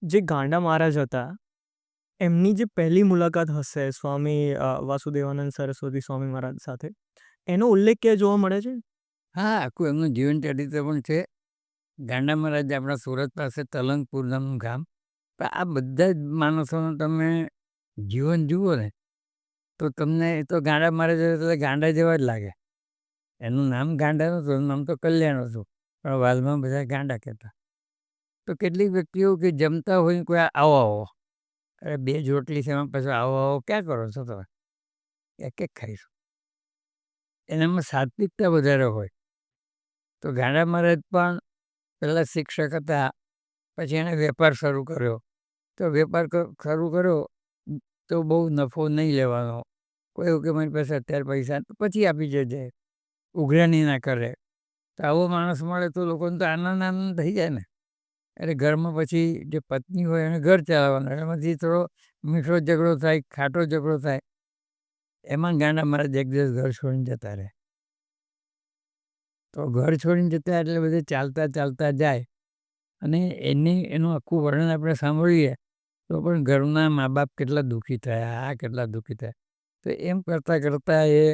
જે ગાંડા મહારાજ હતા, એમની જે પહેલી મુલાકાત હશે સ્વામી વાસુદેવાનંદ સરસ્વતી સ્વામી મહારાજ સાથે, એનો ઉલ્લેખ ક્યાં જોવા મળે છે? હા, આખું એમનું જીવન ચરિત્ર પણ છે. ગાંડા મહારાજ આપણા સુરત પાસે તલંગપુર નામનું ગામ. પણ આ બધા જ માણસોનું તમે જીવન જુઓ ને તો તમને એ તો ગાંડા મહારાજ એટલે ગાંડા જેવા જ લાગે. એનું નામ ગાંડા નહોતું, એનું નામ તો કલ્યાણ હતું, પણ વાલમાં બધા ગાંડા કહેતા. તો કેટલીક વ્યક્તિઓ કે જમતા હોય કોઈ આવો આવો, અરે 2 રોટલી છે એમાં પછી આવો આવો ક્યાં કરો છો તમે? એક એક ખાઈશું. એનામાં સાત્વિકતા વધારે હોય. તો ગાંડા મહારાજ પણ પહેલાં શિક્ષક હતા, પછી એણે વેપાર શરૂ કર્યો. તો વેપાર શરૂ કર્યો તો બહુ નફો નહીં લેવાનો. કોઈ એવું કે મારી પાસે અત્યારે પૈસા પછી આપી જજે, ઉઘરાણી ના કરે. તો આવો માણસ મળે તો લોકોને તો આનંદ આનંદ થઈ જાય ને. એટલે ઘરમાં પછી જે પત્ની હોય એને ઘર ચલાવવાનું, એમાંથી થોડો મીઠો ઝઘડો થાય, ખાટો ઝઘડો થાય. એમાં ગાંડા મહારાજ એક દિવસ ઘર છોડીને જતા રહે. તો ઘર છોડીને જતા એટલે બધે ચાલતા ચાલતા જાય અને એનું આખું વર્ણન આપણે સાંભળીએ તો પણ ઘરના મા બાપ કેટલા દુઃખી થયા, આ કેટલા દુઃખી થયા. તો એમ કરતાં કરતાં એ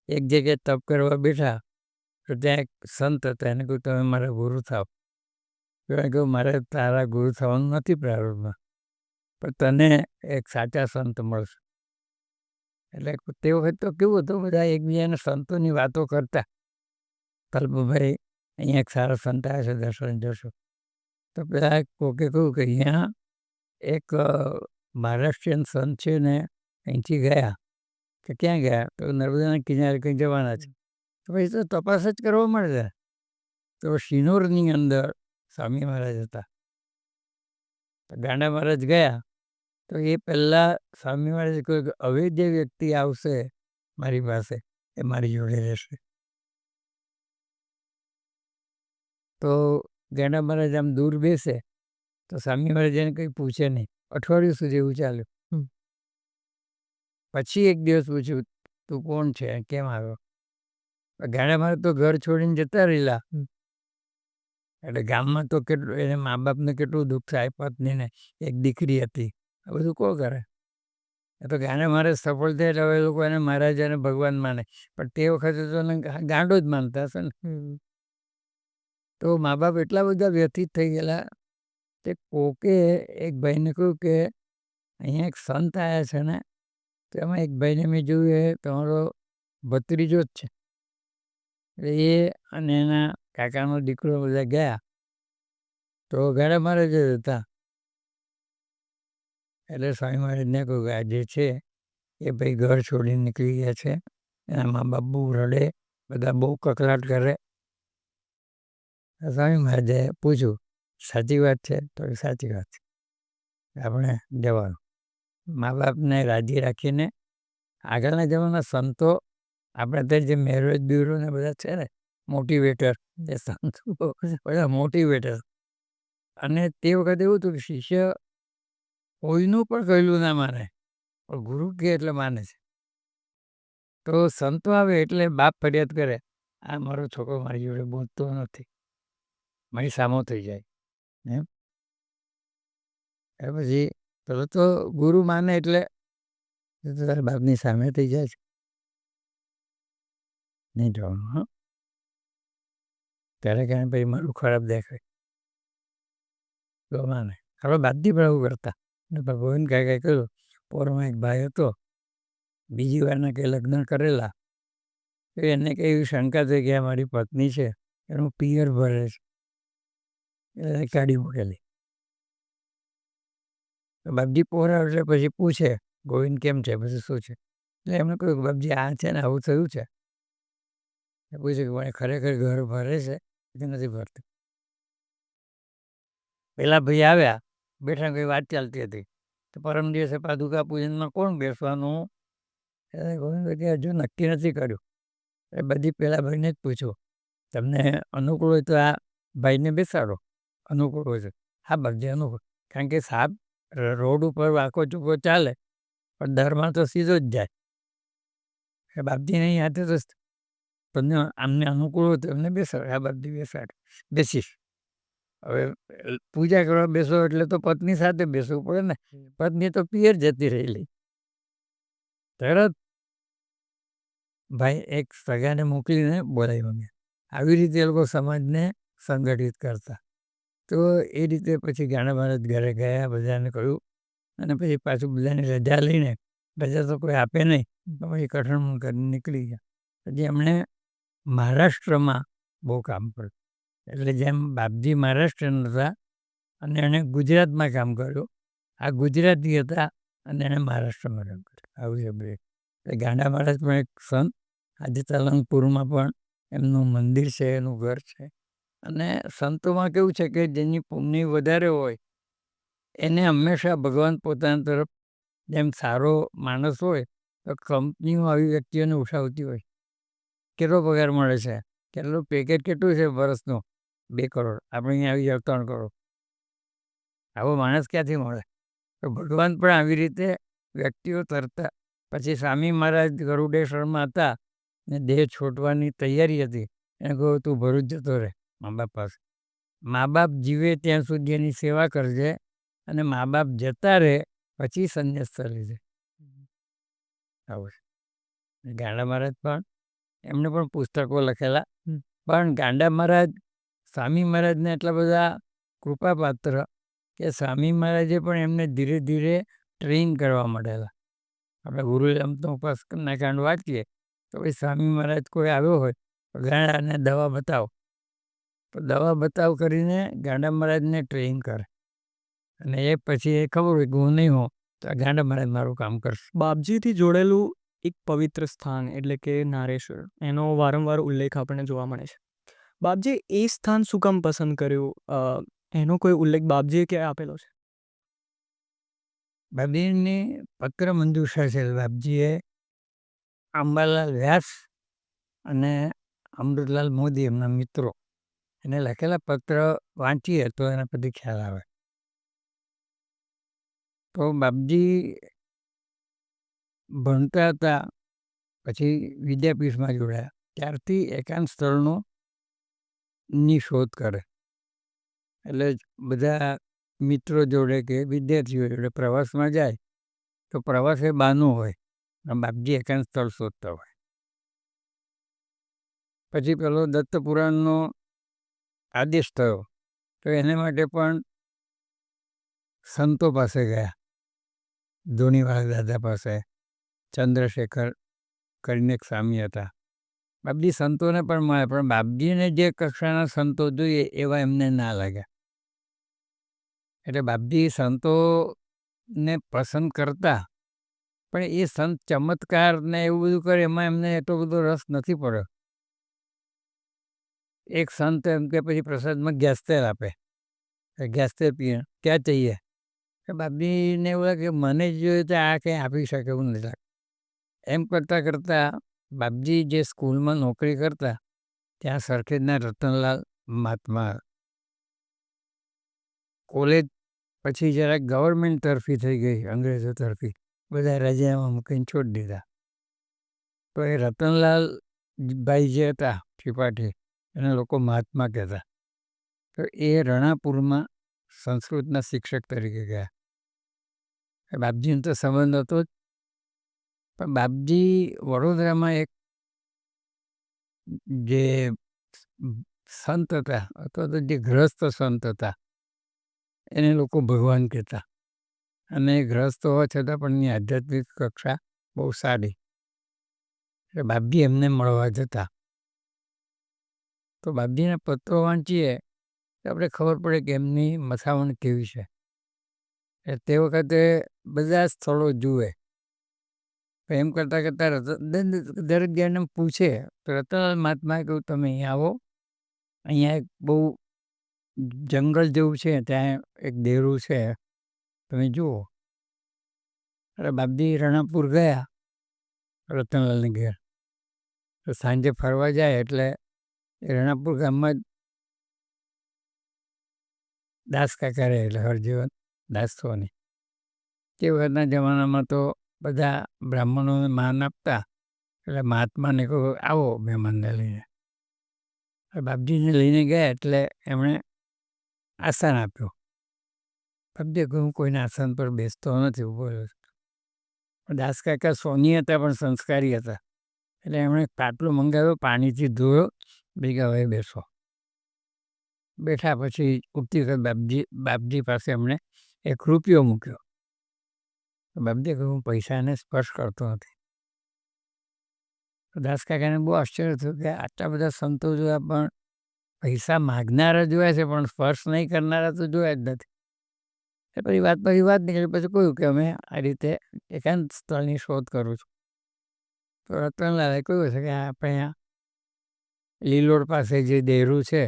એક જગ્યાએ તપ કરવા બેઠા તો ત્યાં એક સંત હતા. એને કહ્યું તમે મારા ગુરુ થાવ. તો એને કહ્યું મારે તારા ગુરુ થવાનું નથી પ્રારંભમાં, પણ તને એક સાચા સંત મળશે. એટલે તે વખત તો કેવું હતું, બધા એકબીજાને સંતોની વાતો કરતા. કલ્પભાઈ અહીંયા એક સારા સંત આવ્યા છે, દર્શન જશો. તો પેલા કોકે કહ્યું કે અહીંયા એક મહારાષ્ટ્રીયન સંત છે ને અહીંથી ગયા. કે ક્યાં ગયા? તો નર્મદાના કિનારે કંઈ જવાના છે. તો પછી તો તપાસ જ કરવા મળે. તો શિનોરની અંદર સ્વામી મહારાજ હતા. તો ગાંડા મહારાજ ગયા તો એ પહેલાં સ્વામી મહારાજે કહ્યું કે હવે જે વ્યક્તિ આવશે મારી પાસે એ મારી જોડે રહેશે. તો ગાંડા મહારાજ આમ દૂર બેસે તો સ્વામી મહારાજ એને કંઈ પૂછે નહીં. અઠવાડિયું સુધી એવું ચાલ્યું. પછી એક દિવસ પૂછ્યું તું કોણ છે, કેમ આવ્યો? ગાંડા મહારાજ તો ઘર છોડીને જતા રહેલા. એટલે ગામમાં તો કેટલું એને મા બાપને કેટલું દુઃખ થાય, પત્નીને એક દીકરી હતી, આ બધું કોણ કરે? એ તો ગાંડા મહારાજ સફળ થયા એટલે હવે લોકો એને મહારાજ અને ભગવાન માને, પણ તે વખતે તો ગાંડો જ માનતા હશે ને. તો મા બાપ એટલા બધા વ્યથિત થઈ ગયેલા તે કોકે એક ભાઈને કહ્યું કે અહીંયા એક સંત આવ્યા છે ને, તો એમાં એક ભાઈને મેં જોયું એ તમારો ભત્રીજો જ છે. એટલે એ અને એના કાકાનો દીકરો બધા ગયા. તો ગાંડા મહારાજ જ હતા. એટલે સ્વામી મહારાજને કહ્યું કે આ જે છે એ ભાઈ ઘર છોડીને નીકળી ગયા છે, એના મા બાપ બહુ રડે, બધા બહુ કકળાટ કરે. સ્વામી મહારાજે પૂછ્યું સાચી વાત છે? તો સાચી વાત છે, આપણે જવાનું. મા બાપને રાજી રાખીને આગળના જમાના સંતો આપણે અત્યારે જે મેરેજ બ્યુરો ને બધા છે ને મોટિવેટર, એ સંતો બધા મોટિવેટર. અને તે વખતે એવું હતું કે શિષ્ય કોઈનું પણ કહેલું ના માને, પણ ગુરુ કહે એટલે માને છે. તો સંતો આવે એટલે બાપ ફરિયાદ કરે, આ મારો છોકરો મારી જોડે બોલતો નથી, મારી સામો થઈ જાય એમ. એ પછી પેલો તો ગુરુ માને એટલે તારા બાપની સામે થઈ જાય છે, નહીં જવાનું. હા, ત્યારે કાંઈ પછી મારું ખરાબ દેખાય તો માને. આપણે બાદથી પણ એવું કરતા. ભગવાન કાંઈ કહ્યું, પોરમાં એક ભાઈ હતો, બીજી વારના કંઈ લગ્ન કરેલા. તો એને કંઈ એવી શંકા થઈ કે આ મારી પત્ની છે, એનું પિયર ભરે છે, એટલે કાઢી મૂકેલી. તો બાપજી પોરા એટલે પછી પૂછે ગોવિંદ કેમ છે, પછી શું છે? એટલે એમણે કહ્યું બાપજી આ છે ને આવું થયું છે. એ પૂછે કે મને ખરેખર ઘર ભરે છે કે નથી ભરતું? પેલા ભાઈ આવ્યા, બેઠા કંઈ વાત ચાલતી હતી. તો પરમ દિવસે પાદુકા પૂજનમાં કોણ બેસવાનું? એટલે ગોવિંદભાઈ હજુ નક્કી નથી કર્યું. એ બધી પેલા ભાઈને જ પૂછ્યું તમને અનુકૂળ હોય તો આ ભાઈને બેસાડો, અનુકૂળ હોય તો. હા બાપજી અનુકૂળ, કારણ કે સાહેબ રોડ ઉપર વાંકો ચૂકો ચાલે પણ દરમાં તો સીધો જ જાય. એ બાપજીને અહીં હાથે તો તમને આમને અનુકૂળ હોય તો એમને બેસાડો. આ બાપજી બેસાડે, બેસીશ. હવે પૂજા કરવા બેસો એટલે તો પત્ની સાથે બેસવું પડે ને. પત્ની તો પિયર જતી રહેલી. તરત ભાઈ એક સગાને મોકલીને બોલાવ્યો મેં. આવી રીતે એ લોકો સમાજને સંગઠિત કરતા. તો એ રીતે પછી ગાંડા મહારાજ ઘરે ગયા, બધાને કહ્યું, અને પછી પાછું બધાની રજા લઈને, રજા તો કોઈ આપે નહીં, તો પછી કઠણ કરીને નીકળી ગયા. પછી એમણે મહારાષ્ટ્રમાં બહુ કામ કર્યું. એટલે જેમ બાપજી મહારાષ્ટ્રના હતા અને એણે ગુજરાતમાં કામ કર્યું, આ ગુજરાતી હતા અને એણે મહારાષ્ટ્રમાં કામ કર્યું. આવું છે બે. ગાંડા મહારાજ પણ એક સંત. આજે તલંગપુરમાં પણ એમનું મંદિર છે, એનું ઘર છે. અને સંતોમાં કેવું છે કે જેની પુણ્ય વધારે હોય એને હંમેશા ભગવાન પોતાના તરફ, જેમ સારો માણસ હોય તો કંપનીઓ આવી વ્યક્તિઓને ઉઠાવતી હોય. કેટલો પગાર મળે છે, કેટલું પેકેજ કેટલું છે વર્ષનું? 2 કરોડ. આપણે અહીંયા આવી જાવ 3 કરોડ. આવો માણસ ક્યાંથી મળે? તો ભગવાન પણ આવી રીતે વ્યક્તિઓ તરતા. પછી સ્વામી મહારાજ ગરુડેશ્વરમાં હતા ને દેહ છોડવાની તૈયારી હતી. એને કહ્યું તું ભરૂચ જતો રહે મા બાપ પાસે. મા બાપ જીવે ત્યાં સુધી એની સેવા કરજે, અને મા બાપ જતા રહે પછી સંન્યાસ લેજે. આવું છે. ગાંડા મહારાજ પણ એમને પણ પુસ્તકો લખેલા. પણ ગાંડા મહારાજ સ્વામી મહારાજને એટલા બધા કૃપાપાત્ર કે સ્વામી મહારાજે પણ એમને ધીરે ધીરે ટ્રેન કરવા માંડેલા. આપણે ગુરુરામનો ઉપાસના કાંડ વાંચીએ તો ભાઈ સ્વામી મહારાજ કોઈ આવ્યો હોય તો ગાંડાને દવા બતાવો, તો દવા બતાવ કરીને ગાંડા મહારાજને ટ્રેન કરે. અને એ પછી એ ખબર હોય કે હું નહીં હોઉં તો આ ગાંડા મહારાજ મારું કામ કરશે. બાપજીથી જોડેલું એક પવિત્ર સ્થાન એટલે કે નારેશ્વર, એનો વારંવાર ઉલ્લેખ આપણને જોવા મળે છે. બાપજી એ સ્થાન શું કામ પસંદ કર્યું? એનો કોઈ ઉલ્લેખ બાપજીએ ક્યાંય આપેલો છે? બાપજીની પત્ર મંજૂષા છે. બાપજીએ અંબાલાલ વ્યાસ અને અમૃતલાલ મોદી, એમના મિત્રો, એને લખેલા પત્ર વાંચીએ તો એના પછી ખ્યાલ આવે. તો બાપજી ભણતા હતા, પછી વિદ્યાપીઠમાં જોડાયા. ત્યારથી એકાંત સ્થળની શોધ કરે. એટલે બધા મિત્રો જોડે કે વિદ્યાર્થીઓ જોડે પ્રવાસમાં જાય તો પ્રવાસે બહાનું હોય, બાપજી એકાંત સ્થળ શોધતા હોય. પછી પેલો દત્તપુરાણનો આદેશ થયો તો એને માટે પણ સંતો પાસે ગયા. ધોનીવાલા દાદા પાસે ચંદ્રશેખર કરીને એક સ્વામી હતા. બાપજી સંતોને પણ મળ્યા, પણ બાપજીને જે કક્ષાના સંતો જોઈએ એવા એમને ના લાગ્યા. એટલે બાપજી સંતોને પસંદ કરતા, પણ એ સંત ચમત્કાર ને એવું બધું કરે એમાં એમને એટલો બધો રસ નથી પડ્યો. એક સંત એમ કે પછી પ્રસાદમાં ગેસ તેલ આપે, ગેસ તેલ પીએ, ક્યાં चाहिए? કે બાપજીને એવું લાગે કે મને જોઈએ તો આ કંઈ આપી શકે એવું નથી લાગતું. એમ કરતાં કરતાં બાપજી જે સ્કૂલમાં નોકરી કરતા ત્યાં સરખેજના રતનલાલ મહાત્મા, કોલેજ પછી જરાક ગવર્મેન્ટ તરફી થઈ ગઈ, અંગ્રેજો તરફી, બધા રાજીનામા મૂકીને છોડી દીધા. તો એ રતનલાલ ભાઈ જે હતા ત્રિપાઠી, એને લોકો મહાત્મા કહેતા. તો એ રણાપુરમાં સંસ્કૃતના શિક્ષક તરીકે ગયા. બાપજીનો તો સંબંધ હતો જ, પણ બાપજી વડોદરામાં એક જે સંત હતા અથવા તો જે ગૃહસ્થ સંત હતા એને લોકો ભગવાન કહેતા. અને ગૃહસ્થ હોવા છતાં પણ એની આધ્યાત્મિક કક્ષા બહુ સારી. એટલે બાપજી એમને મળવા જતા. તો બાપજીના પત્રો વાંચીએ તો આપણે ખબર પડે કે એમની મથામણ કેવી છે. તે વખતે બધા સ્થળો જુએ. એમ કરતાં કરતાં દરેક જણને પૂછે તો રતનલાલ મહાત્માએ કહ્યું તમે અહીંયા આવો, અહીંયા એક બહુ જંગલ જેવું છે, ત્યાં એક ડેરું છે, તમે જુઓ. એટલે બાપજી રણાપુર ગયા રતનલાલને ઘેર. તો સાંજે ફરવા જાય એટલે રણાપુર ગામમાં જ દાસ કાકા રહે, એટલે હરજીવન દાસ સોની. તે વખતના જમાનામાં તો બધા બ્રાહ્મણોને માન આપતા, એટલે મહાત્માને કહ્યું આવો મહેમાનને લઈને. બાપજીને લઈને ગયા એટલે એમણે આસન આપ્યું. બાપજીએ કહ્યું હું કોઈના આસન પર બેસતો નથી, ઊભો રહ્યો છું. દાસ કાકા સોની હતા પણ સંસ્કારી હતા, એટલે એમણે પાટલો મંગાવ્યો, પાણીથી ધોયો, ભેગા હવે બેસો. બેઠા પછી ઉઠતી વખત બાપજી પાસે એમણે એક રૂપિયો મૂક્યો. બાપજીએ કહ્યું હું પૈસાને સ્પર્શ કરતો નથી. દાસ કાકાને બહુ આશ્ચર્ય થયું કે આટલા બધા સંતો જોયા પણ પૈસા માગનારા જોયા છે પણ સ્પર્શ નહીં કરનારા તો જોયા જ નથી. એ પછી વાત નીકળી. પછી કહ્યું કે અમે આ રીતે એકાંત સ્થળની શોધ કરું છું. તો રતનલાલે કહ્યું છે કે આપણે અહીંયા લીલોડ પાસે જે દેરું છે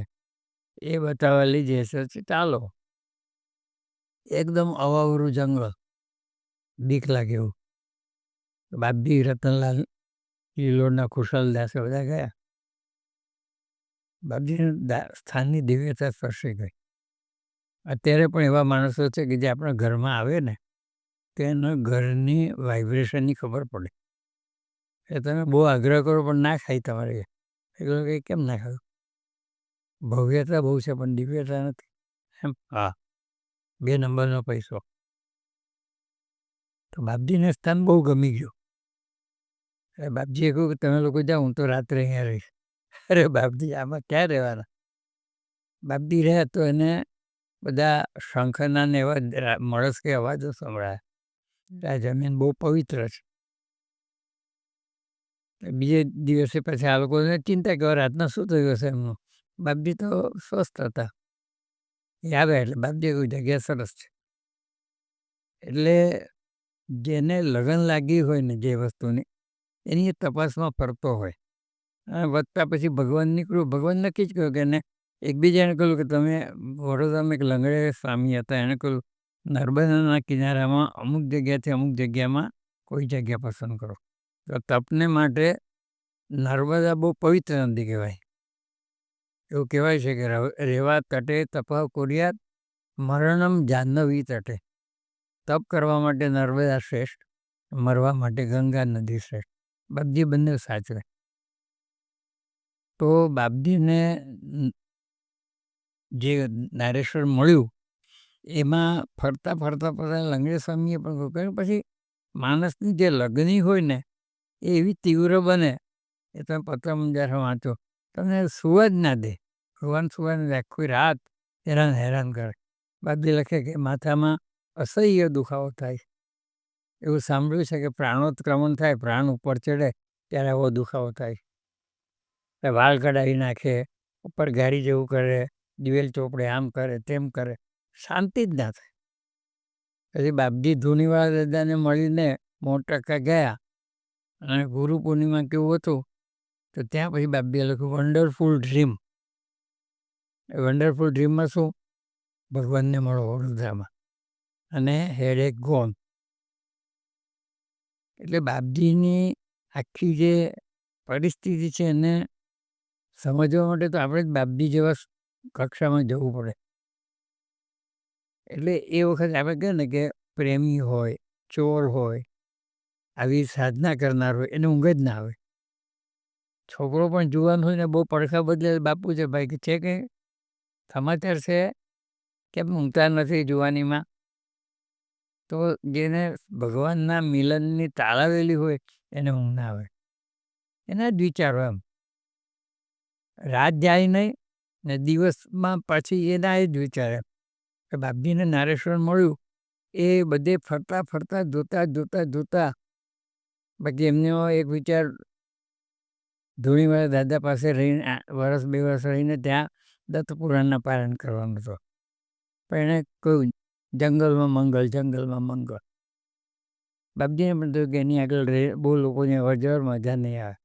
એ બતાવવા લઈ જઈએ છે, ચાલો. એકદમ અવાવરું જંગલ, બીક લાગે એવું. બાપજી, રતનલાલ, લીલોડના કુશલદાસ બધા ગયા. બાપજીને સ્થાનની દિવ્યતા સ્પર્શી ગઈ. અત્યારે પણ એવા માણસો છે કે જે આપણા ઘરમાં આવે ને તો એના ઘરની વાઇબ્રેશનની ખબર પડે. એ તમે બહુ આગ્રહ કરો પણ ના ખાય તમારે. એ કહ્યું કે કેમ ના ખાયું? ભવ્યતા બહુ છે પણ દિવ્યતા નથી. એમ હા, 2 નંબરનો પૈસો. તો બાપજીને સ્થાન બહુ ગમી ગયું. એટલે બાપજીએ કહ્યું કે તમે લોકો જાઓ, હું તો રાત્રે અહીંયા રહીશ. અરે બાપજી, આમાં ક્યાં રહેવાના? બાપજી રહ્યા તો એને બધા શંખના ને એવા મળસ્કે અવાજો સંભળાયા. આ જમીન બહુ પવિત્ર છે. બીજે દિવસે પછી આ લોકોને ચિંતા કે રાતના શું થયું હશે એમનું. બાપજી તો સ્વસ્થ હતા. એ આવ્યા એટલે બાપજીએ કહ્યું જગ્યા સરસ છે. એટલે જેને લગન લાગી હોય ને જે વસ્તુની, એની તપાસમાં ફરતો હોય. અને વધતા પછી ભગવાન નીકળ્યું. ભગવાન નક્કી જ કહ્યું કે એને એકબીજાને કહ્યું કે તમે વડોદરામાં એક લંગડે સ્વામી હતા, એણે કહ્યું નર્મદાના કિનારામાં અમુક જગ્યાથી અમુક જગ્યામાં કોઈ જગ્યા પસંદ કરો. તો તપને માટે નર્મદા બહુ પવિત્ર નદી કહેવાય. એવું કહેવાય છે કે રેવા તટે તપઃ કુર્યાત મરણમ જાહ્નવી તટે. તપ કરવા માટે નર્મદા શ્રેષ્ઠ, મરવા માટે ગંગા નદી શ્રેષ્ઠ. બાપજી બંને સાચવે. તો બાપજીને જે નારેશ્વર મળ્યું એમાં ફરતા લંગડે સ્વામીએ પણ કહ્યું. પછી માણસની જે લગની હોય ને એ એવી તીવ્ર બને, એ તમે પત્ર મંજાર વાંચો, તમને સુવા જ ના દે. સુવા આખી રાત હેરાન કરે. બાપજી લખે કે માથામાં અસહ્ય દુખાવો થાય. એવું સાંભળ્યું છે કે પ્રાણોત્ક્રમણ થાય, પ્રાણ ઉપર ચડે ત્યારે આવો દુખાવો થાય. વાળ કઢાવી નાખે, ઉપર ગાડી જેવું કરે, દિવેલ ચોપડે, આમ કરે તેમ કરે, શાંતિ જ ના થાય. પછી બાપજી ધૂનીવાળા દાદાને મળીને મોટકા ગયા અને ગુરુ પૂર્ણિમા કેવું હતું તો ત્યાં પછી બાપજીએ લખ્યું વન્ડરફુલ ડ્રીમ. વન્ડરફુલ ડ્રીમમાં શું? ભગવાનને મળો વડોદરામાં અને હેડેક ગોન. એટલે બાપજીની આખી જે પરિસ્થિતિ છે એને સમજવા માટે તો આપણે જ બાપજી જેવા કક્ષામાં જવું પડે. એટલે એ વખત આપણે કહે ને કે પ્રેમી હોય, ચોર હોય, આવી સાધના કરનાર હોય, એને ઊંઘ જ ના આવે. છોકરો પણ જુવાન હોય ને બહુ પડખા બદલે બાપુ છે ભાઈ કે છે કે સમાચાર છે કેમ ઊંઘતા નથી જુવાનીમાં. તો જેને ભગવાનના મિલનની તાળાવેલી હોય એને ઊંઘ ના આવે. એના જ વિચારો એમ. રાત જાય નહીં ને દિવસમાં પાછી એના જ વિચારે. કે બાપજીને નારેશ્વર મળ્યું એ બધે ફરતા જોતા બાકી એમને એક વિચાર ધૂણીવાળા દાદા પાસે રહીને 1-2 વર્ષ રહીને ત્યાં દત્ત પુરાણના પારાયણ કરવાનું હતો. પણ એણે કહ્યું જંગલમાં મંગળ. બાપજીને પણ થયું કે એની આગળ બહુ લોકોની અવરજવર મજા નહીં આવે.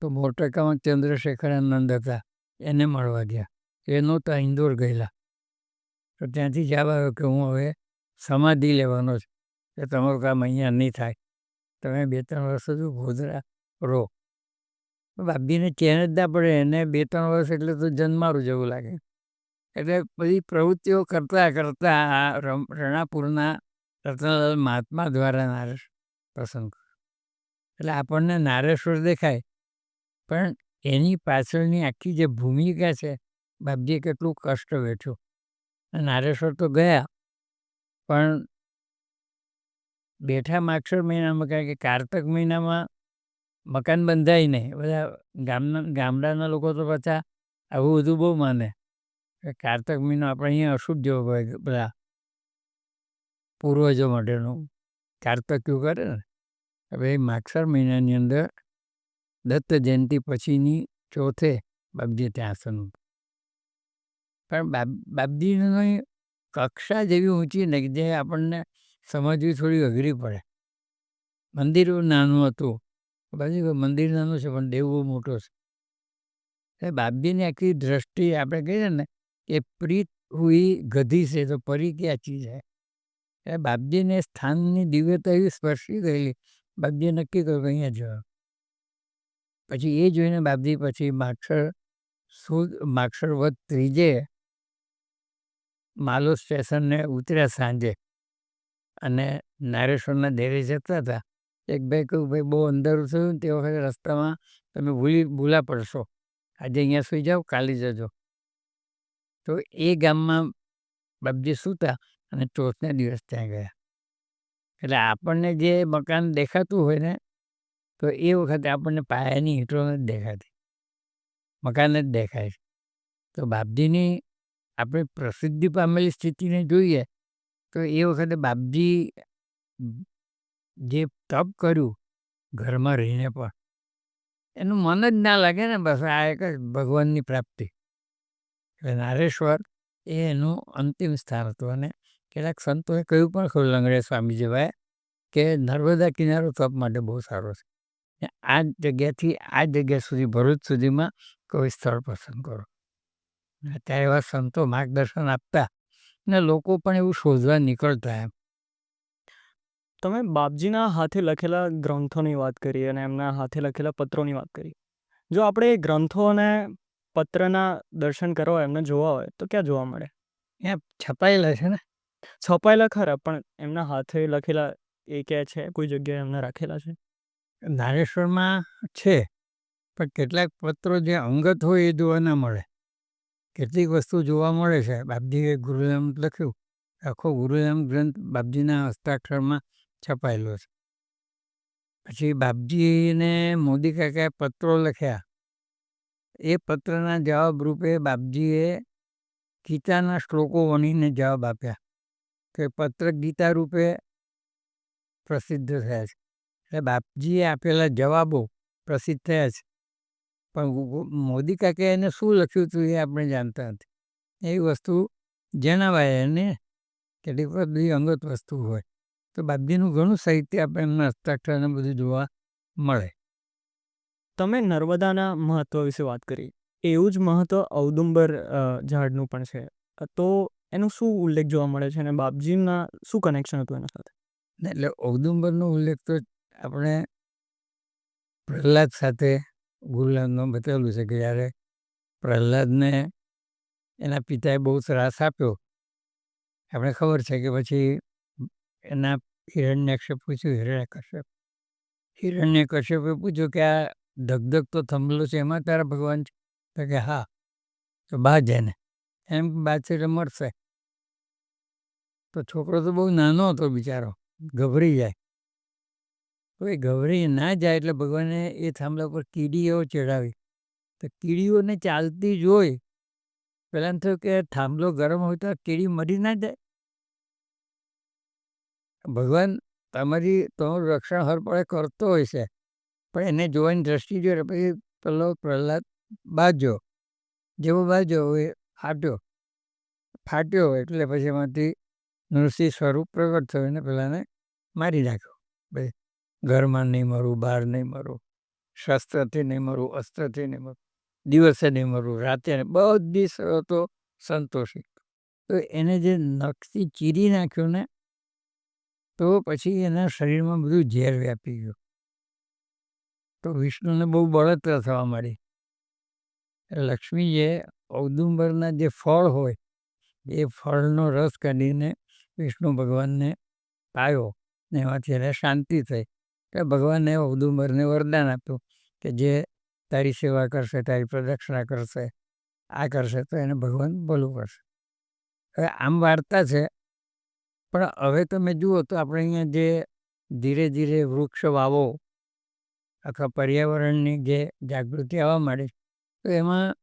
તો મોટકામાં ચંદ્રશેખરાનંદ હતા, એને મળવા ગયા. એ નહોતા, ઇન્દોર ગયેલા. તો ત્યાંથી જવાબ આવ્યો કે હું હવે સમાધિ લેવાનો છું, કે તમારું કામ અહીંયા નહીં થાય, તમે 2-3 વર્ષ સુધી ગોધરા રહો. બાપજીને ચેન જ ના પડે. એને 2-3 વર્ષ એટલે તો જન્મારું જેવું લાગે. એટલે બધી પ્રવૃત્તિઓ કરતાં આ રણાપુરના રત્નલાલ મહાત્મા દ્વારા નારેશ્વર પસંદ કર્યું. એટલે આપણને નારેશ્વર દેખાય પણ એની પાછળની આખી જે ભૂમિકા છે, બાપજીએ કેટલું કષ્ટ વેઠ્યું. નારેશ્વર તો ગયા, પણ બેઠા માગશર મહિનામાં, કારણ કે કારતક મહિનામાં મકાન બંધાય નહીં. બધા ગામડાના લોકો તો પાછા આવું બધું બહુ માને કે કારતક મહિનો આપણે અહીંયા અશુભ જેવો હોય, બધા પૂર્વજો માટેનું કારતક્યું કરે ને. હવે માગશર મહિનાની અંદર દત્ત જયંતિ પછીની ચોથે બાપજી ત્યાં આસન. પણ બાપજીની કક્ષા જેવી ઊંચી ને કે જે આપણને સમજવી થોડી અઘરી પડે. મંદિર નાનું હતું, બાપજી મંદિર નાનું છે પણ દેવ બહુ મોટો છે. બાપજીની આખી દ્રષ્ટિ આપણે કહીએ ને કે પ્રીત હુઈ ગધી છે તો પરી ક્યાં ચીજ છે. એટલે બાપજીને સ્થાનની દિવ્યતા એવી સ્પર્શી ગયેલી, બાપજીએ નક્કી કર્યું કે અહીંયા જવાનું. પછી એ જોઈને બાપજી પછી માગશર વધ ત્રીજે માલો સ્ટેશનને ઉતર્યા સાંજે, અને નારેશ્વરના ડેરે જતા હતા. એક ભાઈ કહ્યું, ભાઈ બહુ અંધારું થયું ને તે વખતે રસ્તામાં તમે ભૂલા પડશો, આજે અહીંયા સુઈ જાઓ, કાલે જજો. તો એ ગામમાં બાપજી સૂતા અને ચોથના દિવસ ત્યાં ગયા. એટલે આપણને જે મકાન દેખાતું હોય ને, તો એ વખતે આપણને પાયાની ઈંટો જ દેખાતી, મકાન જ દેખાય છે. તો બાપજીની આપણે પ્રસિદ્ધિ પામેલી સ્થિતિને જોઈએ તો એ વખતે બાપજી જે તપ કર્યું ઘરમાં રહીને પણ, એનું મન જ ના લાગે ને. બસ આ એક જ ભગવાનની પ્રાપ્તિ. એટલે નારેશ્વર એ એનું અંતિમ સ્થાન હતું. અને કેટલાક સંતોએ કહ્યું પણ ખરું, લંગડે સ્વામી જેવાએ, કે નર્મદા કિનારો તપ માટે બહુ સારો છે. આ જગ્યાથી આ જગ્યા સુધી, ભરૂચ સુધીમાં કોઈ સ્થળ પસંદ કરો. અત્યારે એવા સંતો માર્ગદર્શન આપતા ને લોકો પણ એવું શોધવા નીકળતા. એમ તમે બાપજીના હાથે લખેલા ગ્રંથોની વાત કરી અને એમના હાથે લખેલા પત્રોની વાત કરી. જો આપણે એ ગ્રંથો અને પત્રના દર્શન કરવા એમને જોવા હોય તો ક્યાં જોવા મળે? ત્યાં છપાયેલા છે ને. છપાયેલા ખરા, પણ એમના હાથે લખેલા એ ક્યાં છે? કોઈ જગ્યાએ એમને રાખેલા છે? નારેશ્વરમાં છે, પણ કેટલાક પત્રો જે અંગત હોય એ જોવા ના મળે. કેટલીક વસ્તુ જોવા મળે છે. બાપજીએ ગુરુનામ લખ્યું, આખો ગુરુનામ ગ્રંથ બાપજીના હસ્તાક્ષરમાં છપાયેલો છે. પછી બાપજીને મોદી કાકાએ પત્રો લખ્યા, એ પત્રના જવાબ રૂપે બાપજીએ ગીતાના શ્લોકો વણીને જવાબ આપ્યા, કે પત્ર ગીતા રૂપે પ્રસિદ્ધ થયા છે. એટલે બાપજીએ આપેલા જવાબો પ્રસિદ્ધ થયા છે. પણ મોદી કાકાએ એને શું લખ્યું હતું એ આપણે જાણતા નથી. એ વસ્તુ જણાવાય એને, કેટલીક બધી અંગત વસ્તુ હોય. તો બાપજીનું ઘણું સાહિત્ય આપણે એમના હસ્તાક્ષરને બધું જોવા મળે. તમે નર્મદાના મહત્વ વિશે વાત કરી, એવું જ મહત્વ ઔદુંબર ઝાડનું પણ છે. તો એનું શું ઉલ્લેખ જોવા મળે છે અને બાપજીના શું કનેક્શન હતું એના સાથે? એટલે ઔદુંબરનો ઉલ્લેખ તો આપણે પ્રહલાદ સાથે ગુરુનામનો બતાવેલું છે, કે જ્યારે પ્રહલાદને એના પિતાએ બહુ ત્રાસ આપ્યો, આપણે ખબર છે કે પછી એના હિરણ્યકશ્યપે પૂછ્યું કે આ ધગધગતો થંભલો છે એમાં તારા ભગવાન છે? તો કે હા. તો બાજ એને એમ બાજ છે એટલે મળશે. તો છોકરો તો બહુ નાનો હતો બિચારો, ગભરાઈ જાય. તો એ ગભરાઈ ના જાય એટલે ભગવાને એ થાંભલા પર કીડીઓ ચડાવી. તો કીડીઓને ચાલતી જોઈ પહેલાં થયું કે થાંભલો ગરમ હોય તો કીડી મરી ના જાય. ભગવાન તમારું રક્ષણ હર પળે કરતો હોય છે, પણ એને જોવાની દ્રષ્ટિ જોઈએ. પછી પેલો પ્રહલાદ બાજ્યો, જેવો બાજ્યો એ ફાટ્યો એટલે પછી એમાંથી નૃસિંહ સ્વરૂપ પ્રગટ થયું અને પેલાને મારી નાખ્યો. ભાઈ ઘરમાં નહીં મરું, બહાર નહીં મરું, શસ્ત્રથી નહીં મરું, અસ્ત્રથી નહીં મરું, દિવસે નહીં મરું, રાતે બધી શરતો સંતોષી. તો એને જે નખથી ચીરી નાખ્યું ને, તો પછી એના શરીરમાં બધું ઝેર વ્યાપી ગયું. તો વિષ્ણુને બહુ બળતરા થવા માંડી. લક્ષ્મીએ ઔદુંબરના જે ફળ હોય એ ફળનો રસ કાઢીને વિષ્ણુ ભગવાનને પાયો ને એમાંથી એને શાંતિ થઈ. કે ભગવાને ઔદુંબરને વરદાન આપ્યું કે જે તારી સેવા કરશે, તારી પ્રદક્ષિણા કરશે, આ કરશે તો એને ભગવાન ભલું કરશે. હવે આમ વાર્તા છે, પણ હવે તમે જુઓ તો આપણે અહીંયા જે ધીરે ધીરે વૃક્ષ વાવો અથવા પર્યાવરણની જે જાગૃતિ આવવા માંડે તો એમાં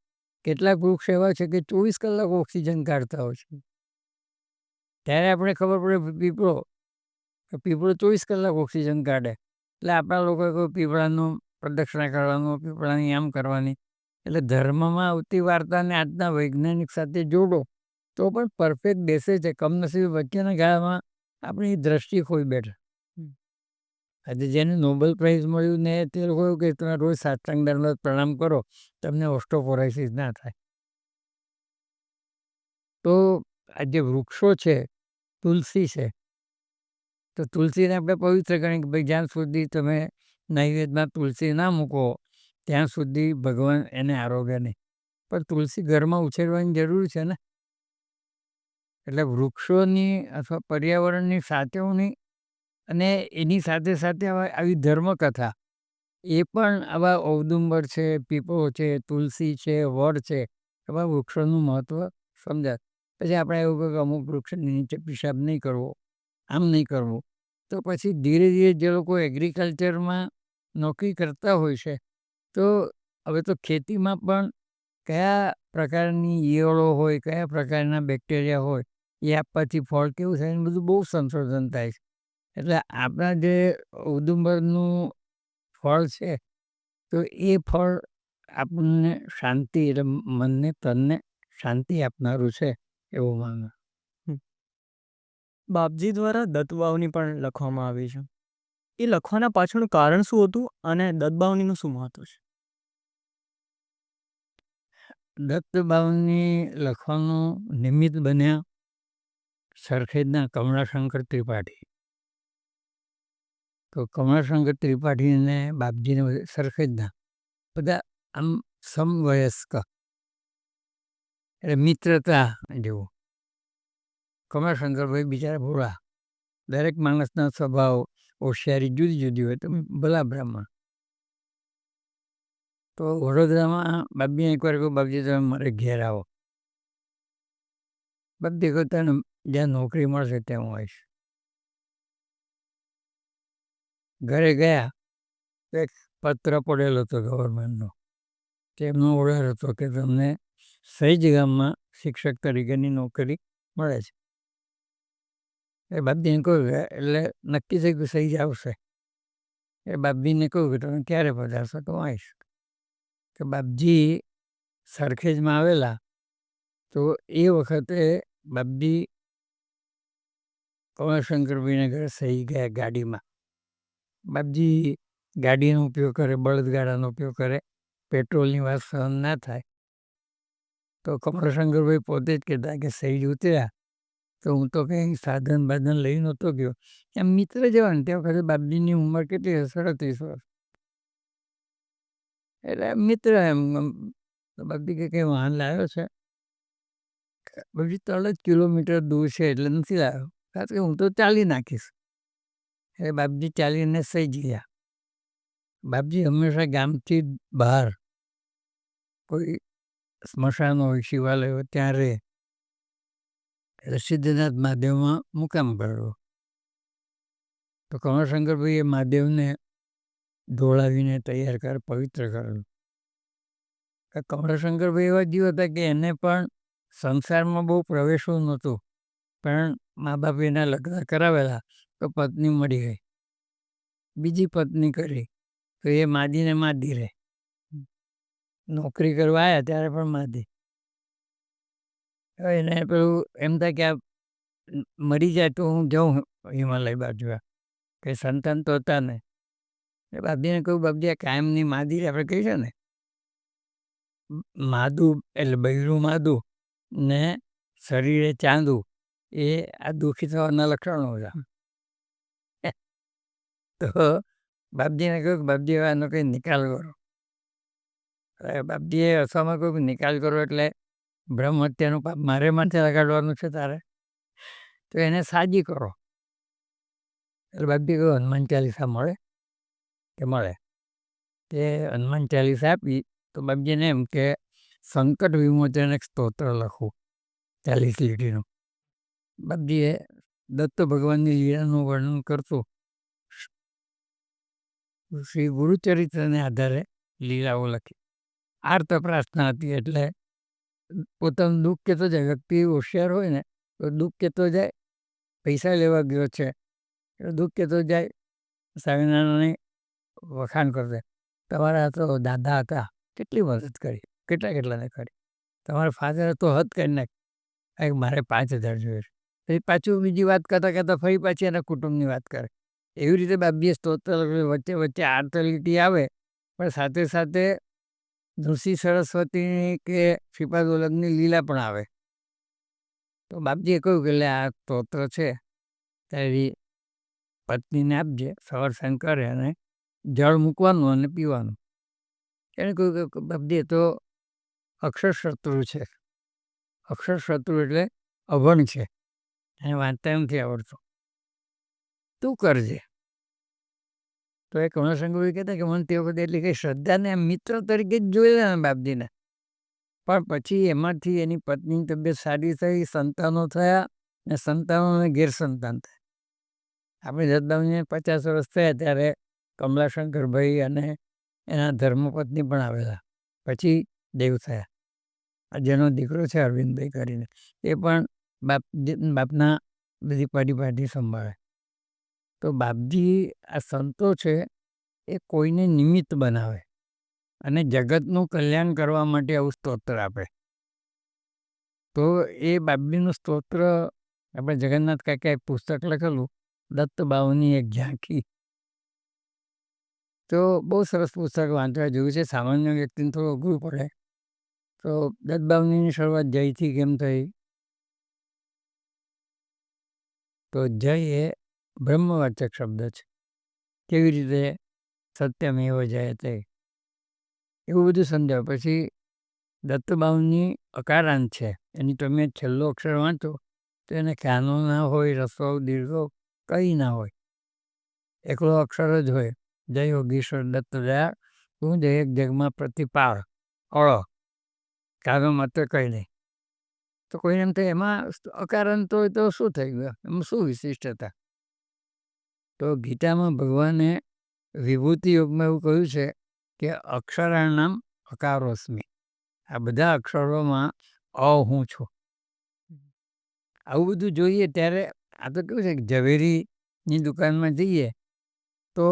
કેટલાક વૃક્ષ એવા છે કે 24 કલાક ઓક્સિજન કાઢતા હોય છે. ત્યારે આપણે ખબર પડે પીપળો 24 કલાક ઓક્સિજન કાઢે, એટલે આપણા લોકોએ કોઈ પીપળાનું પ્રદક્ષિણા કરવાનું, પીપળાની આમ કરવાની. એટલે ધર્મમાં આવતી વાર્તાને આજના વૈજ્ઞાનિક સાથે જોડો તો પણ પરફેક્ટ બેસે છે. કમનસીબે વચ્ચેના ગાળામાં આપણી દ્રષ્ટિ ખોઈ બેઠા. આજે જેને નોબેલ પ્રાઇઝ મળ્યું ને તે લોકો એવું કે તમે રોજ સાષ્ટાંગ દંડવત પ્રણામ કરો, તમને ઓસ્ટોપોરોસિસ ના થાય. તો આ જે વૃક્ષો છે, તુલસી છે, તો તુલસીને આપણે પવિત્ર ગણીએ કે ભાઈ જ્યાં સુધી તમે નૈવેદ્યમાં તુલસી ના મૂકો ત્યાં સુધી ભગવાન એને આરોગ્ય નહીં. પણ તુલસી ઘરમાં ઉછેરવાની જરૂર છે ને. એટલે વૃક્ષોની અથવા પર્યાવરણની સાચવણી અને એની સાથે સાથે આવી ધર્મકથા એ પણ આવા ઔદુંબર છે, પીપળો છે, તુલસી છે, વડ છે, એવા વૃક્ષોનું મહત્ત્વ સમજાય. પછી આપણે એવું કહ્યું કે અમુક વૃક્ષની નીચે પેશાબ નહીં કરવો, આમ નહીં કરવું. તો પછી ધીરે ધીરે જે લોકો એગ્રીકલ્ચરમાં નોકરી કરતા હોય છે તો હવે તો ખેતીમાં પણ કયા પ્રકારની ઈયળો હોય, કયા પ્રકારના બેક્ટેરિયા હોય એ આપવાથી ફળ કેવું થાય એનું બધું બહુ સંશોધન થાય છે. એટલે આપણા જે ઔદુંબરનું ફળ છે તો એ ફળ આપણને શાંતિ એટલે મનને તનને શાંતિ આપનારું છે એવું માનું. બાપજી દ્વારા દત્તવાવની પણ લખવામાં આવી છે. એ લખવાના પાછળનું કારણ શું હતું અને દત્તવાવનીનું શું મહત્વ છે? દત્તબાવની લખવાનું નિમિત્ત બન્યા સરખેજના કમળાશંકર ત્રિપાઠી. તો કમળાશંકર ત્રિપાઠીને બાપજીને સરખેજના બધા આમ સમવયસ્ક એટલે મિત્રતા જેવું. કમળાશંકરભાઈ બિચારા ભોળા, દરેક માણસના સ્વભાવ હોશિયારી જુદી જુદી હોય. તો ભલા બ્રાહ્મણ. તો વડોદરામાં બાપજીને એકવાર કહ્યું બાપજી તમે મારે ઘેર આવો. બાપજી કહ્યું તને જ્યાં નોકરી મળશે ત્યાં હું આવીશ. ઘરે ગયા તો એક પત્ર પડેલો હતો ગવર્મેન્ટનો. તેમનો ઓર્ડર હતો કે તમને સહી ગામમાં શિક્ષક તરીકેની નોકરી મળે છે. એ બાપજીને કહ્યું એટલે નક્કી થઈ ગયું સહી જ આવશે. એ બાપજીને કહ્યું કે તમે ક્યારે પધારશો તો હું આવીશ. કે બાપજી સરખેજમાં આવેલા તો એ વખતે બાપજી કમળાશંકરભાઈને ઘરે સહી ગયા ગાડીમાં. બાપજી ગાડીનો ઉપયોગ કરે, બળદગાડાનો ઉપયોગ કરે, પેટ્રોલની વાત સહન ના થાય. તો કમળાશંકરભાઈ પોતે જ કહેતા કે સહી ઉતર્યા તો હું તો કંઈ સાધન બાધન લઈ નહોતો ગયો. એમ મિત્ર જેવા ને તે વખતે બાપજીની ઉંમર કેટલી હશે? 37 વર્ષ. એટલે મિત્ર એમ બાપજી કે કંઈ વાહન લાવ્યો છે? બાપજી 3 જ કિલોમીટર દૂર છે એટલે નથી લાવ્યો. કારણ કે હું તો ચાલી નાખીશ. એટલે બાપજી ચાલીને સહી ગયા. બાપજી હંમેશા ગામથી બહાર કોઈ સ્મશાન હોય, શિવાલય હોય ત્યાં રહે. એટલે સિદ્ધનાથ મહાદેવમાં મુકામ કરેલો. તો કમળાશંકરભાઈ એ મહાદેવને ધોળાવીને તૈયાર કરે, પવિત્ર કરેલું. કમળાશંકરભાઈ એવા જીવ હતા કે એને પણ સંસારમાં બહુ પ્રવેશવું નહોતું. પણ મા બાપ એના લગ્ન કરાવેલા તો પત્ની મળી ગઈ. બીજી પત્ની કરી તો એ માદીને માદી રહે. નોકરી કરવા આવ્યા ત્યારે પણ માદી. એને પેલું એમ થાય કે આ મરી જાય તો હું જાઉં હિમાલય બાજુ. કંઈ સંતાન તો હતા ને. એ બાપજીને કહ્યું બાપજી આ કાયમની માદી આપણે કહી છે ને માદું એટલે બૈરું માદું ને શરીરે ચાંદું એ આ દુઃખી થવાના લક્ષણો હતા. તો બાપજીને કહ્યું કે બાપજી હવે આનો કંઈ નિકાલ કરો. બાપજીએ હસવામાં કહ્યું કે નિકાલ કરો એટલે બ્રહ્મ હત્યાનું પાપ મારે માથે લગાડવાનું છે તારે? તો એને સાજી કરો. એટલે બાપજી કહ્યું હનુમાન ચાલીસા મળે? કે મળે. તે હનુમાન ચાલીસા આપી તો બાપજીને એમ કે સંકટ વિમોચન એક સ્તોત્ર લખું 40 લીટીનું. બાપજીએ દત્ત ભગવાનની લીલાનું વર્ણન કરતું શ્રી ગુરુચરિત્રને આધારે લીલાઓ લખી. આર્ત પ્રાર્થના હતી એટલે પોતાનું દુઃખ કહેતો જાય. વ્યક્તિ હોશિયાર હોય ને તો દુઃખ કહેતો જાય, પૈસા લેવા ગયો છે એટલે દુઃખ કહેતો જાય, સ્વામિનારાયણની વખાણ કરશે. તમારા તો દાદા હતા, કેટલી મદદ કરી, કેટલાને કરી. તમારા ફાધર હતો, હદ કરી નાખ, મારે 5,000 જોઈએ છે. પછી પાછું બીજી વાત કરતાં ફરી પાછી એના કુટુંબની વાત કરે. એવી રીતે બાપજીએ સ્તોત્ર વચ્ચે વચ્ચે આર્ત લીટી આવે, પણ સાથે સાથે નૃસિંહ સરસ્વતીની કે શ્રીપાદવલ્લભની લીલા પણ આવે. તો બાપજીએ કહ્યું કે આ સ્તોત્ર છે તારી પત્નીને આપજે, સવાર સાંજ કરે અને જળ મૂકવાનું અને પીવાનું. એણે કહ્યું કે બાપજી એ તો અક્ષરશત્રુ છે. અક્ષરશત્રુ એટલે અભણ છે, એને વાંચતા નથી આવડતું, તું કરજે. તો એ કમલાશંકર કહેતા કે મને તે વખતે એટલી કંઈ શ્રદ્ધાને મિત્ર તરીકે જ જોયેલા ને બાપજીને. પણ પછી એમાંથી એની પત્નીની તબિયત સારી થઈ, સંતાનો થયા ને સંતાનોને ગેરસંતાન થયા. આપણે દત્તબાબુને 50 વર્ષ થયા ત્યારે કમલાશંકરભાઈ અને એના ધર્મપત્ની પણ આવેલા. પછી દેવ થયા. જેનો દીકરો છે અરવિંદભાઈ કરીને, એ પણ બાપના બધી પરિપાટી સંભાળે. તો બાપજી આ સંતો છે એ કોઈને નિમિત્ત બનાવે અને જગતનું કલ્યાણ કરવા માટે આવું સ્તોત્ર આપે. તો એ બાપજીનું સ્તોત્ર આપણે જગન્નાથ કાકાએ પુસ્તક લખેલું દત્તબાઉની એક ઝાંખી. તો બહુ સરસ પુસ્તક વાંચવા જેવું છે. સામાન્ય વ્યક્તિને થોડું અઘરું પડે. તો દત્તબાઉની શરૂઆત જયથી કેમ થઈ? તો જય એ બ્રહ્મવાચક શબ્દ છે. કેવી રીતે? સત્યમેવ જયતે, એવું બધું સમજાવે. પછી દત્તબાઉની અકારાંત છે, એની તમે છેલ્લો અક્ષર વાંચો તો એને કાનો ના હોય, રસ્વ દીર્ઘો કંઈ ના હોય, એકલો અક્ષર જ હોય. જય યોગીશ્વર દત્ત દયા તું જય એક જગમાં પ્રતિપાળ અળ, કાવ્ય માત્ર કંઈ નહીં. તો કોઈને એમ થાય એમાં અકારાંત હોય તો શું થઈ ગયું, એમાં શું વિશિષ્ટતા? તો ગીતામાં ભગવાને વિભૂતિ યોગમાં એવું કહ્યું છે કે અક્ષરાણામ અકારોસ્મિ. આ બધા અક્ષરોમાં હું છું. આવું બધું જોઈએ ત્યારે આ તો કેવું છે કે ઝવેરીની દુકાનમાં જઈએ તો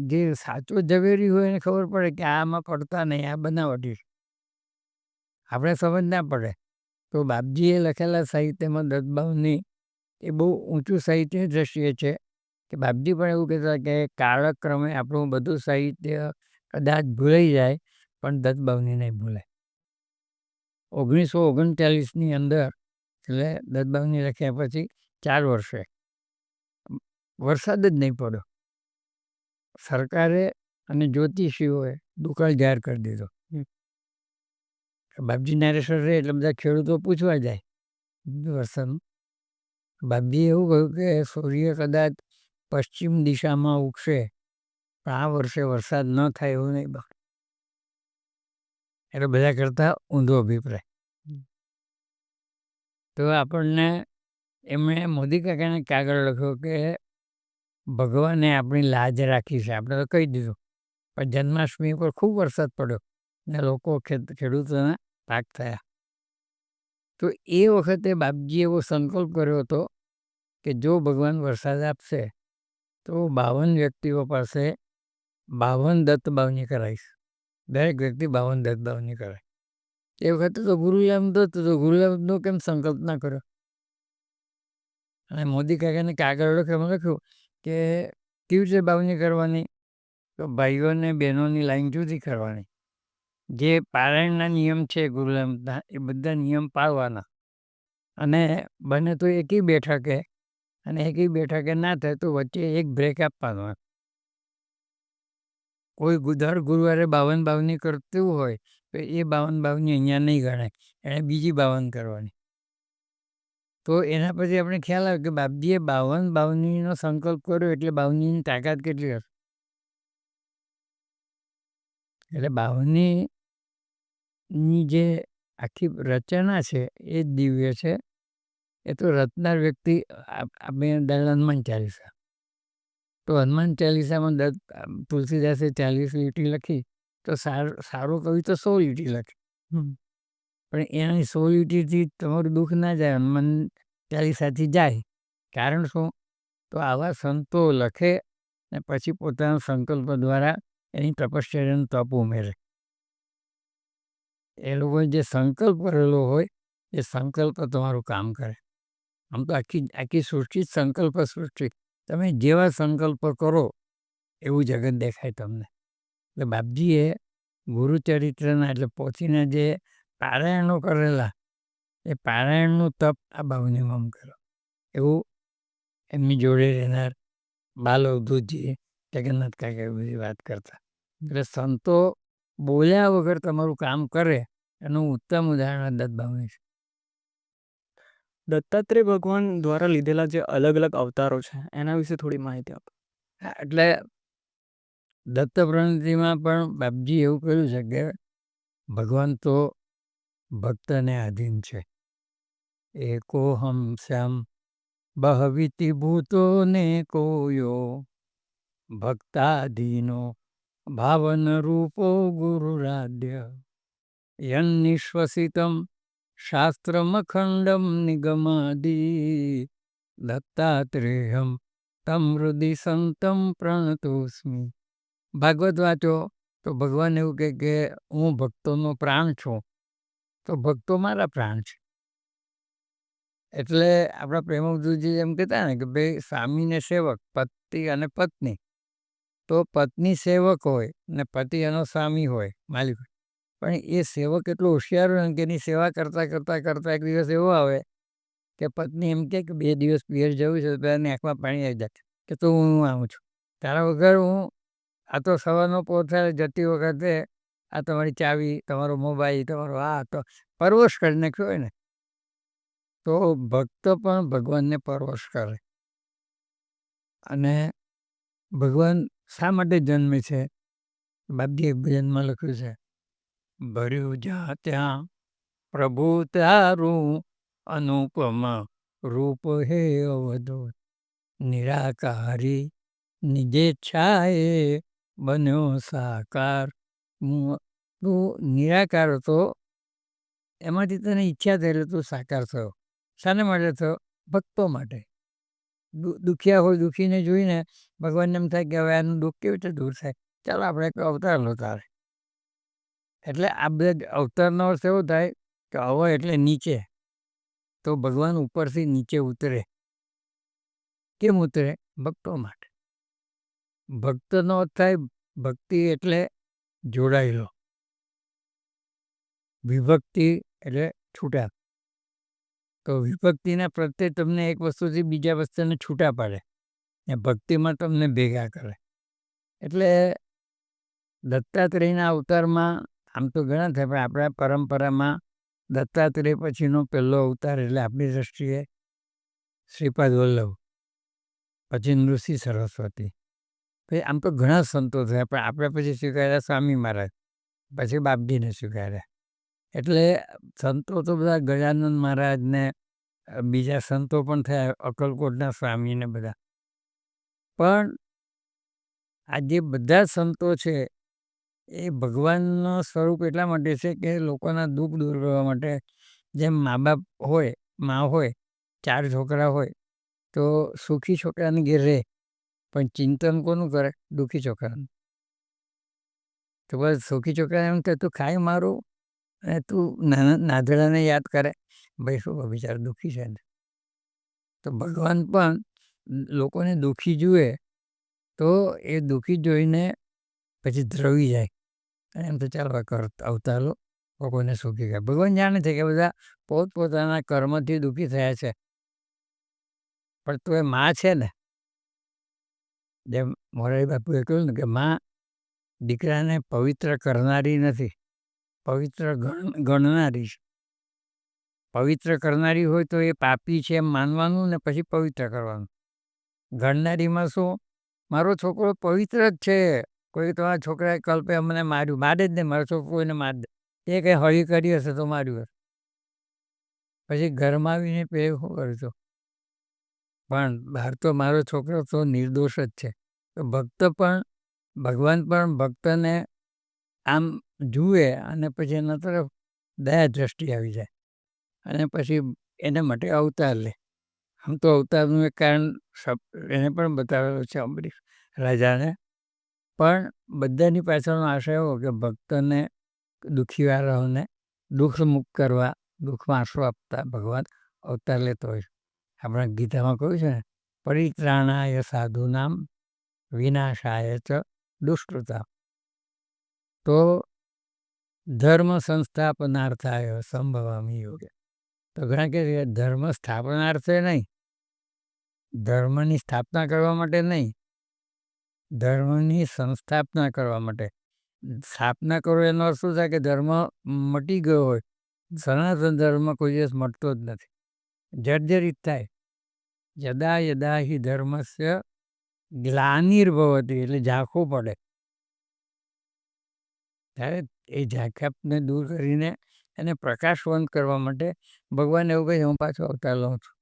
જે સાચો ઝવેરી હોય એને ખબર પડે કે આમાં પડતા નહીં, આ બનાવટી. આપણે સમજ ના પડે. તો બાપજીએ લખેલા સાહિત્યમાં દત્તબાઉની એ બહુ ઊંચું સાહિત્ય દ્રષ્ટિએ છે કે બાપજી પણ એવું કહેતા કે કાળક્રમે આપણું બધું સાહિત્ય કદાચ ભૂલાઈ જાય પણ દત્તબાઉની નહીં ભૂલાય. 1939ની અંદર એટલે દત્તબાઉની લખ્યા પછી 4 વર્ષે વરસાદ જ નહીં પડ્યો. સરકારે અને જ્યોતિષીઓએ દુકાળ જાહેર કરી દીધો. બાપજી નારેશ્વર રહે એટલે બધા ખેડૂતો પૂછવા જાય વરસાદનું. બાપજીએ એવું કહ્યું કે સૂર્ય કદાચ પશ્ચિમ દિશામાં ઉગશે પણ આ વર્ષે વરસાદ ન થાય એવું નહીં. એટલે બધા કરતાં ઊંધો અભિપ્રાય. તો આપણને એમણે મોદી કાકાને કાગળ લખ્યો કે ભગવાને આપણી લાજ રાખી છે. આપણે તો કહી દીધું, પણ જન્માષ્ટમી પર ખૂબ વરસાદ પડ્યો ને લોકો ખેડૂતોના પાક થયા. તો એ વખતે બાપજીએ એવો સંકલ્પ કર્યો હતો કે જો ભગવાન વરસાદ આપશે તો 52 વ્યક્તિઓ પાસે 52 દત્તબાઉની કરાવીશ. દરેક વ્યક્તિ 52 દત્તબાઉની કરાય. એ વખતે તો ગુરુલામ દત્ત તો ગુરુલામનો કેમ સંકલ્પ ના કર્યો? અને મોદી કાકાને કાગળ લખ્યું કે કેવી રીતે બાવની કરવાની? તો ભાઈઓને બહેનોની લાઈન જુદી કરવાની. જે પારાયણના નિયમ છે ગુરુલામના એ બધા નિયમ પાળવાના. અને બને તો એકી બેઠકે, અને એકી બેઠકે ના થાય તો વચ્ચે એક બ્રેક આપવાનો. કોઈ દર ગુરુવારે 52 બાવની કરતું હોય તો એ 52 બાવની અહીંયા નહીં ગણાય, એણે બીજી 52 કરવાની. તો એના પછી આપણે ખ્યાલ આવે કે બાપજીએ 52 બાવનીનો સંકલ્પ કર્યો એટલે બાવનીની તાકાત કેટલી હશે. એટલે બાવનીની જે આખી રચના છે એ જ દિવ્ય છે. એ તો રટનાર વ્યક્તિ આપણે હનુમાન ચાલીસા, તો હનુમાન ચાલીસામાં તુલસીદાસે 40 લીટી લખી, તો સારો કવિ તો 100 લીટી લખે. પણ એની 100 લીટીથી તમારું દુઃખ ના જાય, હનુમાન ચાલીસાથી જાય. કારણ શું? તો આવા સંતો લખે ને પછી પોતાના સંકલ્પ દ્વારા એની તપશ્ચર્યાનું તપ ઉમેરે. એ લોકોએ જે સંકલ્પ કરેલો હોય એ સંકલ્પ તમારું કામ કરે. આમ તો આખી સૃષ્ટિ જ સંકલ્પ સૃષ્ટિ. તમે જેવા સંકલ્પ કરો એવું જગત દેખાય તમને. એટલે બાપજીએ ગુરુચરિત્રના એટલે પોથીના જે પારાયણો કરેલા એ પારાયણનું તપ આ બાવનીમાં કર્યો. એવું એમની જોડે રહેનાર બાલ અવધૂતજી જગન્નાથ કાકા એ બધી વાત કરતા. એટલે સંતો બોલ્યા વગર તમારું કામ કરે એનું ઉત્તમ ઉદાહરણ દત્ત બાવની છે. દત્તાત્રેય ભગવાન દ્વારા લીધેલા જે અલગ અલગ અવતારો છે એના વિશે થોડી માહિતી આપો. હા, એટલે દત્ત પ્રણતિમાં પણ બાપજી એવું કહ્યું છે કે ભગવાન તો ભક્તને આધીન છે. એકો હમ શ્યામ બહવિતિ ભૂતો ને કોયો ભક્તાધીનો ભાવન રૂપો ગુરુરાધ્ય યન્નિશ્વસિતમ શાસ્ત્રમખંડમ નિગમાદી દત્તાત્રેયમ તમ હૃદિ સંતમ પ્રણતોસ્મિ. ભાગવત વાંચો તો ભગવાન એવું કહે કે હું ભક્તોનો પ્રાણ છું, તો ભક્તો મારા પ્રાણ છે. એટલે આપણા પ્રેમવદુજી એમ કહેતા ને કે ભાઈ સ્વામીને સેવક, પતિ અને પત્ની. તો પત્ની સેવક હોય ને પતિ એનો સ્વામી હોય, માલિક હોય. પણ એ સેવક એટલો હોશિયાર હોય કે એની સેવા કરતાં કરતાં કરતાં એક દિવસ એવો આવે કે પત્ની એમ કહે કે 2 દિવસ પિયર જવું છે, તો એની આંખમાં પાણી આવી જાય કે તો હું આવું છું, તારા વગર હું આ તો સવારનો પહોંચાડે જતી વખતે આ તમારી ચાવી, તમારો મોબાઈલ, તમારો આ તો પરવશ કરી નાખ્યો હોય ને. તો ભક્ત પણ ભગવાનને પરવશ કરે. અને ભગવાન શા માટે જન્મે છે? બાપજી એક ભજનમાં લખ્યું છે, ભર્યું જ્યાં ત્યાં પ્રભુ તારું અનુપમ રૂપ હે અવધૂત નિરાકારી નિજેચ્છાએ બન્યો સાકાર. તું નિરાકાર હતો, એમાંથી તને ઈચ્છા થઈ એટલે તું સાકાર થયો. શાને માટે થયો? ભક્તો માટે. દુખિયા હોય, દુઃખીને જોઈને ભગવાનને એમ થાય કે હવે આનું દુઃખ કેવી રીતે દૂર થાય, ચાલો આપણે એક અવતાર લો તારે. એટલે આ બધા અવતારનો અર્થ એવો થાય કે અવ એટલે નીચે, તો ભગવાન ઉપરથી નીચે ઉતરે. કેમ ઉતરે? ભક્તો માટે. ભક્તનો અર્થ થાય ભક્તિ એટલે જોડાયેલો, વિભક્તિ એટલે છૂટા. તો વિભક્તિના પ્રત્યે તમને એક વસ્તુથી બીજા વસ્તુને છૂટા પાડે ને ભક્તિમાં તમને ભેગા કરે. એટલે દત્તાત્રેયના અવતારમાં આમ તો ઘણા થાય, પણ આપણા પરંપરામાં દત્તાત્રેય પછીનો પહેલો અવતાર એટલે આપણી દૃષ્ટિએ શ્રીપાદ વલ્લભ, પછી નૃસિંહ સરસ્વતી. પછી આમ તો ઘણા સંતો થયા, પણ આપણે પછી સ્વીકાર્યા સ્વામી મહારાજ, પછી બાપજીને સ્વીકાર્યા. એટલે સંતો તો બધા ગજાનંદ મહારાજ ને બીજા સંતો પણ થયા, અક્કલકોટના સ્વામીને બધા. પણ આ જે બધા સંતો છે એ ભગવાનનો સ્વરૂપ એટલા માટે છે કે લોકોના દુઃખ દૂર કરવા માટે. જેમ મા બાપ હોય, મા હોય, 4 છોકરા હોય, તો સુખી છોકરાને ઘેર રહે, પણ ચિંતન કોનું કરે? દુઃખી છોકરાનું. તો બસ સુખી છોકરા એમ કે તું ખાય મારું અને તું નાધડાને યાદ કરે, ભાઈ શું બિચારા દુઃખી છે ને. તો ભગવાન પણ લોકોને દુઃખી જુએ તો એ દુઃખી જોઈને પછી દ્રવી જાય અને એમ તો ચાલો અવતારો લોકોને સુખી કરે. ભગવાન જાણે છે કે બધા પોતપોતાના કર્મથી દુઃખી થયા છે, પણ તો એ માં છે ને, જેમ મોરારી બાપુએ કહ્યું ને કે માં દીકરાને પવિત્ર કરનારી નથી, પવિત્ર ગણનારી છે. પવિત્ર કરનારી હોય તો એ પાપી છે એમ માનવાનું ને પછી પવિત્ર કરવાનું. ગણનારીમાં શું? મારો છોકરો પવિત્ર જ છે, કોઈ તમારા છોકરાએ કલ્પે અમને માર્યું, મારે જ નહીં, મારો છોકરો કોઈને મારી દે, એ કંઈ હળી કરી હશે તો માર્યું હશે. પછી ઘરમાં આવીને પેલું શું કરું છું, પણ બહાર તો મારો છોકરો તો નિર્દોષ જ છે. તો ભક્ત પણ ભગવાન પણ ભક્તને આમ જુએ અને પછી એના તરફ દયા દ્રષ્ટિ આવી જાય અને પછી એના માટે અવતાર લે. આમ તો અવતારનું એક કારણ એને પણ બતાવેલું છે અંબરીશ રાજાને, પણ બધાની પાછળનો આશય એવો કે ભક્તને દુઃખીવાળાઓને દુઃખ મુક્ત કરવા, દુઃખમાં આશરો આપતા ભગવાન અવતાર લેતો હોય. આપણા ગીતામાં કહ્યું છે ને, પરિત્રાણાય સાધુનામ વિનાશાય ચ દુષ્કૃતા. તો ધર્મ સંસ્થાપનાર્થાય સંભવામી યોગે. તો ઘણા કહે છે ધર્મ સ્થાપનાર્થે નહીં, ધર્મની સ્થાપના કરવા માટે નહીં, ધર્મની સંસ્થાપના કરવા માટે. સ્થાપના કરો એનો અર્થ શું થાય કે ધર્મ મટી ગયો હોય. સનાતન ધર્મ કોઈ દિવસ મટતો જ નથી, જર્જરિત થાય. યદા યદા હિ ધર્મસ્ય ગ્લાનિર્ભવતી, એટલે ઝાંખું પડે ત્યારે એ ઝાંખાપને દૂર કરીને એને પ્રકાશવંત કરવા માટે ભગવાન એવું કહે છે હું પાછો અવતાર લઉં છું.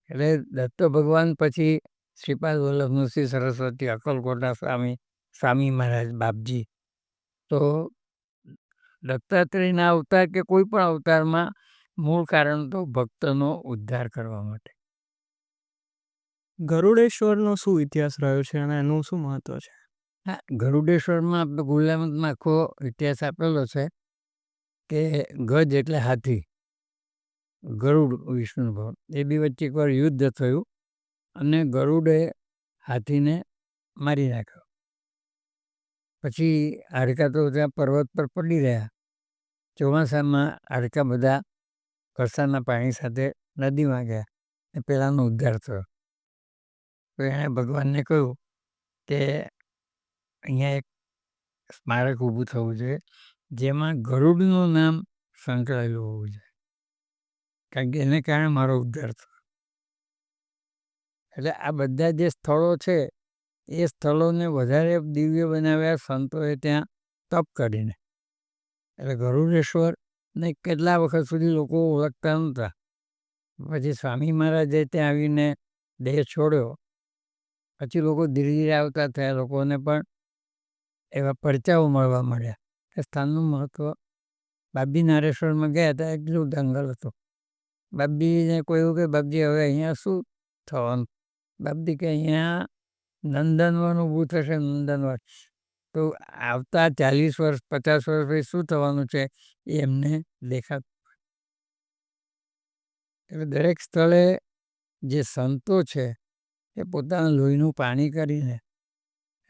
એટલે દત્ત ભગવાન પછી શ્રીપાદ વલ્લભ નૃસિંહ સરસ્વતી, અક્કલકોટના સ્વામી મહારાજ બાપજી, તો દત્તાત્રેયના અવતાર કે કોઈ પણ અવતારમાં મૂળ કારણ તો ભક્તનો ઉદ્ધાર કરવા માટે. ગરુડેશ્વરનો શું ઇતિહાસ રહ્યો છે અને એનું શું મહત્વ છે? હા, ગરુડેશ્વરમાં આપણે ગુલામતમાં આખો ઇતિહાસ આપેલો છે કે ગજ એટલે હાથી, ગરુડ વિષ્ણુ ભગવાન, એ બી વચ્ચે એકવાર યુદ્ધ થયું અને ગરુડે હાથીને મારી નાખ્યો. પછી હાડકાં તો ત્યાં પર્વત પર પડી રહ્યા. ચોમાસામાં હાડકાં બધા વરસાદના પાણી સાથે નદીમાં ગયા અને પેલાનો ઉદ્ધાર થયો. તો એણે ભગવાનને કહ્યું કે અહીંયા એક સ્મારક ઊભું થવું જોઈએ જેમાં ગરુડનું નામ સંકળાયેલું હોવું જોઈએ, કારણ કે એને કારણે મારો ઉદ્ધાર થયો. એટલે આ બધા જે સ્થળો છે એ સ્થળોને વધારે દિવ્ય બનાવ્યા સંતોએ ત્યાં તપ કરીને. એટલે ગરુડેશ્વરને કેટલા વખત સુધી લોકો ઓળખતા નહોતા. પછી સ્વામી મહારાજે ત્યાં આવીને દેહ છોડ્યો પછી લોકો ધીરે ધીરે આવતા થયા, લોકોને પણ એવા પરચાઓ મળવા મળ્યા. એ સ્થાનનું મહત્ત્વ. બાપજી નારેશ્વરમાં ગયા હતા, એટલું દંગલ હતો. બાપજીને કોઈ એવું કે બાપજી હવે અહીંયા શું થવાનું? બાપજી કે અહીંયા નંદનવન ઊભું થશે, નંદનવન. તો આવતા 40 વર્ષ 50 વર્ષ પછી શું થવાનું છે એ એમને દેખાતું. એટલે દરેક સ્થળે જે સંતો છે એ પોતાના લોહીનું પાણી કરીને,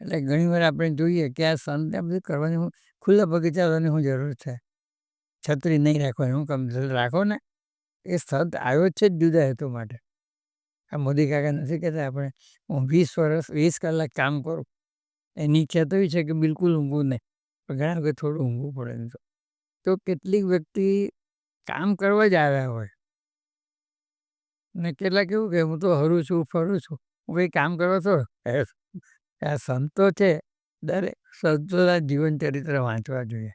એટલે ઘણીવાર આપણે જોઈએ કે આ સંત આ બધું કરવાની ખુલ્લા પગે ચાલવાની શું જરૂર છે? છત્રી નહીં રાખવાની હું કામ? રાખો ને. એ સંત આવ્યો જ છે જ જુદા હેતુ માટે. આ મોદી કાકા નથી કહેતા આપણે હું 20 વર્ષ 20 કલાક કામ કરું, એની ઈચ્છા તો એવી છે કે બિલકુલ ઊંઘવું નહીં, પણ ઘણા વખત થોડું ઊંઘવું પડે. નહીં તો કેટલીક વ્યક્તિ કામ કરવા જ આવ્યા હોય ને કેટલાક એવું કે હું તો હરું છું ફરું છું, હું કંઈ કામ કરવા તો. આ સંતો છે, દરેક સંતોના જીવન ચરિત્ર વાંચવા જોઈએ.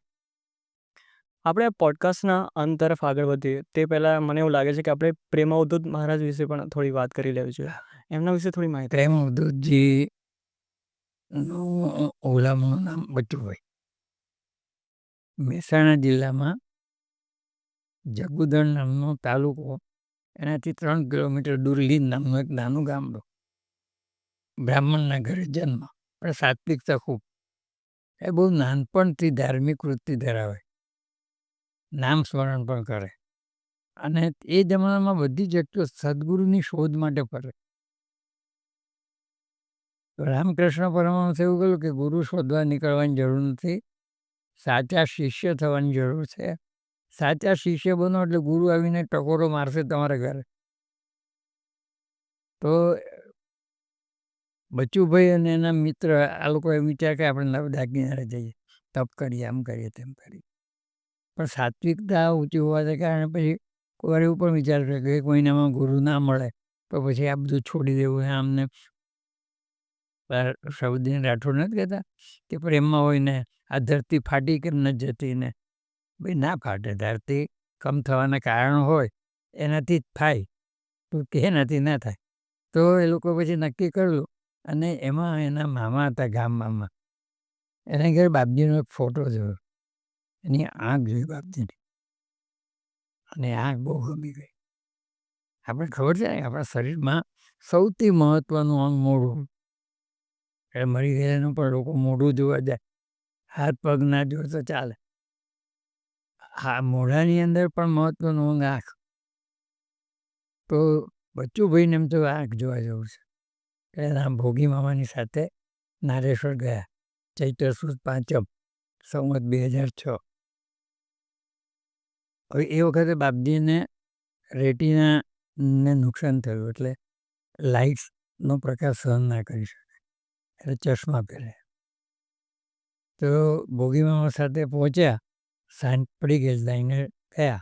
આપણે પોડકાસ્ટના અંત તરફ આગળ વધીએ તે પહેલાં મને એવું લાગે છે કે આપણે પ્રેમ અવધૂત મહારાજ વિશે પણ થોડી વાત કરી લેવી જોઈએ. એમના વિશે થોડી માહિતી. પ્રેમ અવધૂતજીનું ઓલામનું નામ બચુભાઈ. મહેસાણા જિલ્લામાં જગુદણ નામનો તાલુકો, એનાથી 3 કિલોમીટર દૂર લીંદ નામનું એક નાનું ગામડું. બ્રાહ્મણના ઘરે જન્મ, પણ સાત્વિકતા ખૂબ. એ બહુ નાનપણથી ધાર્મિક વૃત્તિ ધરાવે, નામ સ્મરણ પણ કરે અને એ જમાનામાં બધી જ વ્યક્તિઓ સદગુરુની શોધ માટે ફરે. રામકૃષ્ણ પરમહંસે એવું કહ્યું કે ગુરુ શોધવા નીકળવાની જરૂર નથી, સાચા શિષ્ય થવાની જરૂર છે. સાચા શિષ્ય બનો એટલે ગુરુ આવીને ટકોરો મારશે તમારા ઘરે. તો બચુભાઈ અને એના મિત્ર આ લોકોએ વિચાર કે આપણે નર્મદા કિનારે જઈએ, તપ કરીએ, આમ કરીએ તેમ કરીએ. પણ સાત્વિકતા ઊંચી હોવાને કારણે પછી કોઈ વાર એવું પણ વિચાર કરે કે 1 મહિનામાં ગુરુ ના મળે તો પછી આ બધું છોડી દેવું. આમને સબુદ્દીન રાઠોડ નથી કહેતા કે પ્રેમમાં હોય ને આ ધરતી ફાટી કેમ નથી જતી? ને ભાઈ ના ફાટે ધરતી, કમ થવાના કારણ હોય એનાથી જ થાય, તો કે એનાથી ના થાય. તો એ લોકો પછી નક્કી કર્યું અને એમાં એના મામા હતા ગામ મામા, એના ઘેર બાપજીનો એક ફોટો જોયો, એની આંખ જોઈ બાપજીની અને આંખ બહુ ગમી ગઈ. આપણે ખબર છે ને આપણા શરીરમાં સૌથી મહત્ત્વનું અંગ મોઢું, એટલે મરી ગયેલાનું પણ લોકો મોઢું જોવા જાય, હાથ પગ ના જોવે તો ચાલે. હા, મોઢાની અંદર પણ મહત્ત્વનું અંગ આંખ. તો બચ્ચુભાઈને એમ તો આંખ જોવા જવું છે, એના ભોગી મામાની સાથે નારેશ્વર ગયા, ચૈત્ર સુદ 5 સંવત 2006. હવે એ વખતે બાપજીને રેટિનાને નુકસાન થયું, એટલે લાઇટ્સનો પ્રકાશ સહન ના કરી શકે, એટલે ચશ્મા પહેરે. તો ભોગી મામા સાથે પહોંચ્યા, સાંજ પડી ગઈ, લઈને ગયા.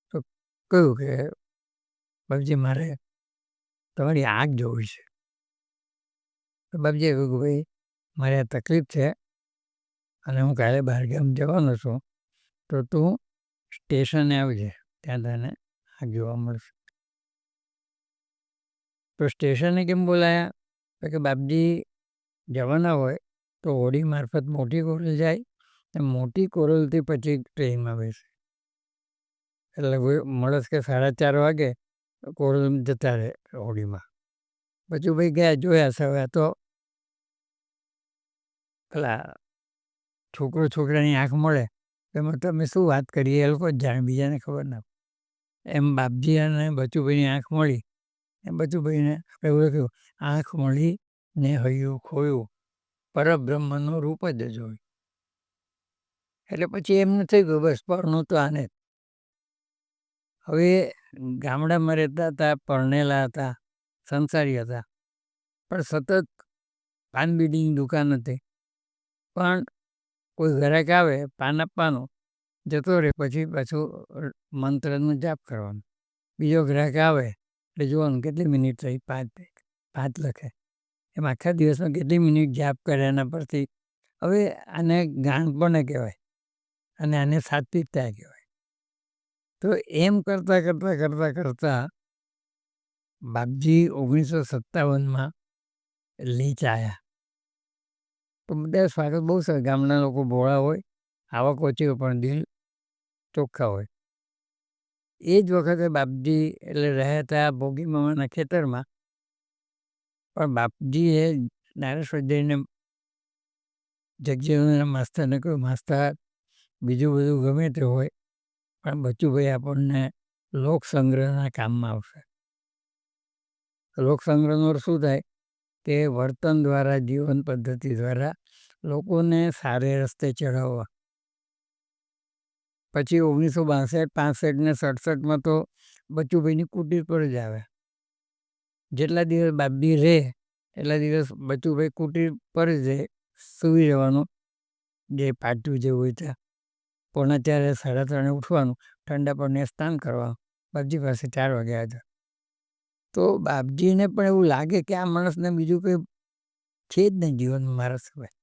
તો કહ્યું કે બાપજી મારે તમારી આંખ જોવી છે. તો બાપજીએ કહ્યું કે ભાઈ મારે આ તકલીફ છે અને હું કાલે બહારગામ જવાનો છું, તો તું સ્ટેશને આવજે, ત્યાં તને આંખ જોવા મળશે. તો સ્ટેશને કેમ બોલાયા? તો કે બાપજી જવાના હોય તો હોડી મારફત મોટી કોરલ જાય, અને મોટી કોરલથી પછી ટ્રેનમાં બેસે. એટલે મળસ કે 4:30 વાગે કોરલ જતા રહે હોડીમાં. પછી ભાઈ ગયા, જોયા છે હવે તો પેલા છોકરો છોકરાની આંખ મળે એમાં તમે શું વાત કરીએ, એ લોકો જ જાણે, બીજાને ખબર ના. એમ બાપજી અને બચુભાઈની આંખ મળી, એમ બચુભાઈને એવું લખ્યું, આંખ મળી ને હૈયું ખોયું, પરબ્રહ્મનું રૂપ જ જોયું. એટલે પછી એમને થઈ ગયું બસ પરણું તો આને. હવે ગામડામાં રહેતા હતા, પરણેલા હતા, સંસારી હતા, પણ સતત પાન બીડીની દુકાન હતી. પણ કોઈ ગ્રાહક આવે પાન આપવાનું, જતો રહે, પછી પાછું મંત્રનો જાપ કરવાનો. બીજો ગ્રાહક આવે એટલે જોવાનું કેટલી મિનિટ થઈ, 5 લખે, એમ આખા દિવસમાં કેટલી મિનિટ જાપ કરે એના પરથી. હવે આને ગાણપણે કહેવાય અને આને સાત્વિકતા કહેવાય. તો એમ કરતાં કરતાં કરતાં કરતાં બાપજી 1957માં લીંચ આવ્યા. તો બધા સ્વાગત બહુ સરસ, ગામના લોકો ભોળા હોય, આવક ઓછી હોય પણ દિલ ચોખ્ખા હોય. એ જ વખતે બાપજી એટલે રહ્યા હતા ભોગી મામાના ખેતરમાં, પણ બાપજીએ નારેશ્વર જઈને જગજીવનના માસ્તરને કહ્યું, માસ્તર બીજું બધું ગમે તે હોય પણ બચુભાઈ આપણને લોકસંગ્રહના કામમાં આવશે. લોકસંગ્રહનો શું થાય કે વર્તન દ્વારા, જીવન પદ્ધતિ દ્વારા લોકોને સારે રસ્તે ચડાવવા. પછી 1962, 65 ને 67માં તો બચુભાઈની કુટીર પર જ આવે. જેટલા દિવસ બાપજી રહે એટલા દિવસ બચુભાઈ કુટીર પર જ રહે, સૂઈ રહેવાનું, જે પાટિયું જેવું હોય ત્યાં. 3:45, 3:30 ઉઠવાનું, ઠંડા પાણીએ સ્નાન કરવાનું, બાપજી પાસે 4 વાગે હાજર. તો બાપજીને પણ એવું લાગે કે આ માણસને બીજું કંઈ છે જ નહીં જીવનમાં મારા સિવાય.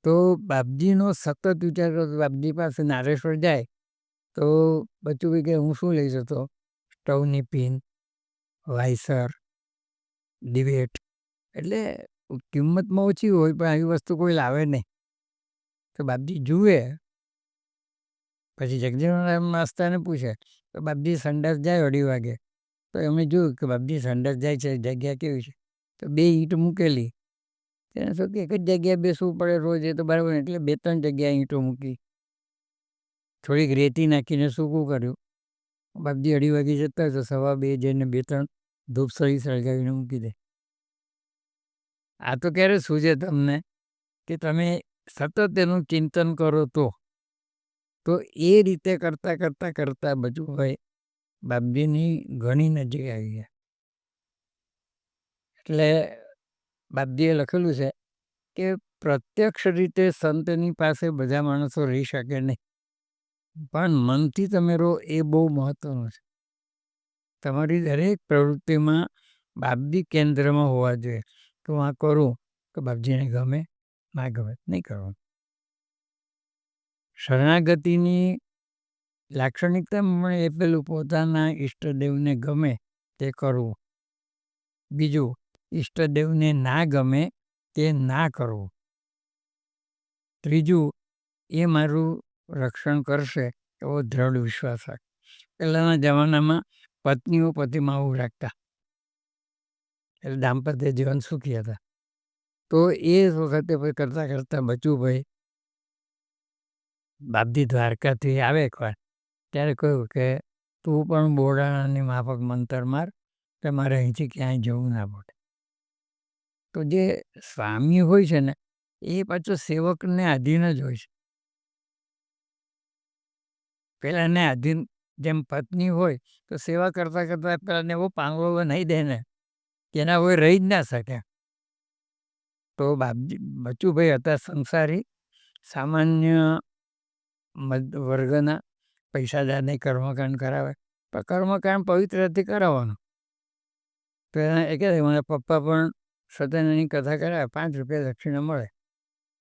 તો બાપજીનો સતત વિચાર કરતો, બાપજી પાસે નારેશ્વર જાય તો બચુભાઈ કે હું શું લઈ જતો? સ્ટવની પિન, વાઇસર, ડિબેટ, એટલે કિંમતમાં ઓછી હોય પણ આવી વસ્તુ કોઈ લાવે નહીં. તો બાપજી જુએ, પછી જગજીવનરામ માસ્તરને પૂછે તો બાપજી સંડાસ જાય 2:30 વાગે. તો એમણે જોયું કે બાપજી સંડાસ જાય છે, જગ્યા કેવી છે? તો 2 ઈંટ મૂકેલી. તેને શું કે એક જ જગ્યાએ બેસવું પડે રોજ, એ તો બરાબર, એટલે 2-3 જગ્યાએ ઈંટો મૂકી, થોડીક રેતી નાખીને સૂકું કર્યું. બાપજી 2:30 વાગે જતા હોય તો 2:15 જઈને 2-3 ધૂપસળી સળગાવીને મૂકી દે. આ તો ક્યારે સૂઝે તમને કે તમે સતત એનું ચિંતન કરો તો એ રીતે કરતાં કરતાં કરતાં બચુભાઈ બાપજીની ઘણી નજીક આવી ગયા. એટલે બાપજીએ લખેલું છે કે પ્રત્યક્ષ રીતે સંતની પાસે બધા માણસો રહી શકે નહીં, પણ મનથી તમે રહો એ બહુ મહત્ત્વનું છે. તમારી દરેક પ્રવૃત્તિમાં બાપજી કેન્દ્રમાં હોવા જોઈએ. તો હું આ કરું તો બાપજીને ગમે, ના ગમે નહીં કરવાનું. શરણાગતિની લાક્ષણિકતા એ પેલું પોતાના ઈષ્ટદેવને ગમે તે કરવું. બીજું, ઈષ્ટદેવને ના ગમે તે ના કરવું. ત્રીજું, એ મારું રક્ષણ કરશે એવો દ્રઢ વિશ્વાસ રાખ. પહેલાંના જમાનામાં પત્નીઓ પતિમાં આવું રાખતા, એટલે દાંપત્ય જીવન સુખી હતા. તો એ વખતે કરતાં કરતાં બચુભાઈ બાપજી દ્વારકાથી આવે એકવાર, ત્યારે કહ્યું કે તું પણ બોડાણાની માફક મંતર માર કે મારે અહીંથી ક્યાંય જવું ના પડે. તો જે સ્વામી હોય છે ને એ પાછો સેવકને આધીન જ હોય છે. પેલાને આધીન જેમ પત્ની હોય તો સેવા કરતાં કરતાં પેલાને એવો પાંગળો બનાવી દે ને કે એના કોઈ રહી જ ના શકે. તો બચુભાઈ હતા સંસારી, સામાન્ય વર્ગના, પૈસાદારને કર્મકાંડ કરાવે, પણ કર્મકાંડ પવિત્રથી કરાવવાનું. તો એ કહે મારા પપ્પા પણ સત્યનારાયણની કથા કરાવે, 5 રૂપિયા દક્ષિણા મળે.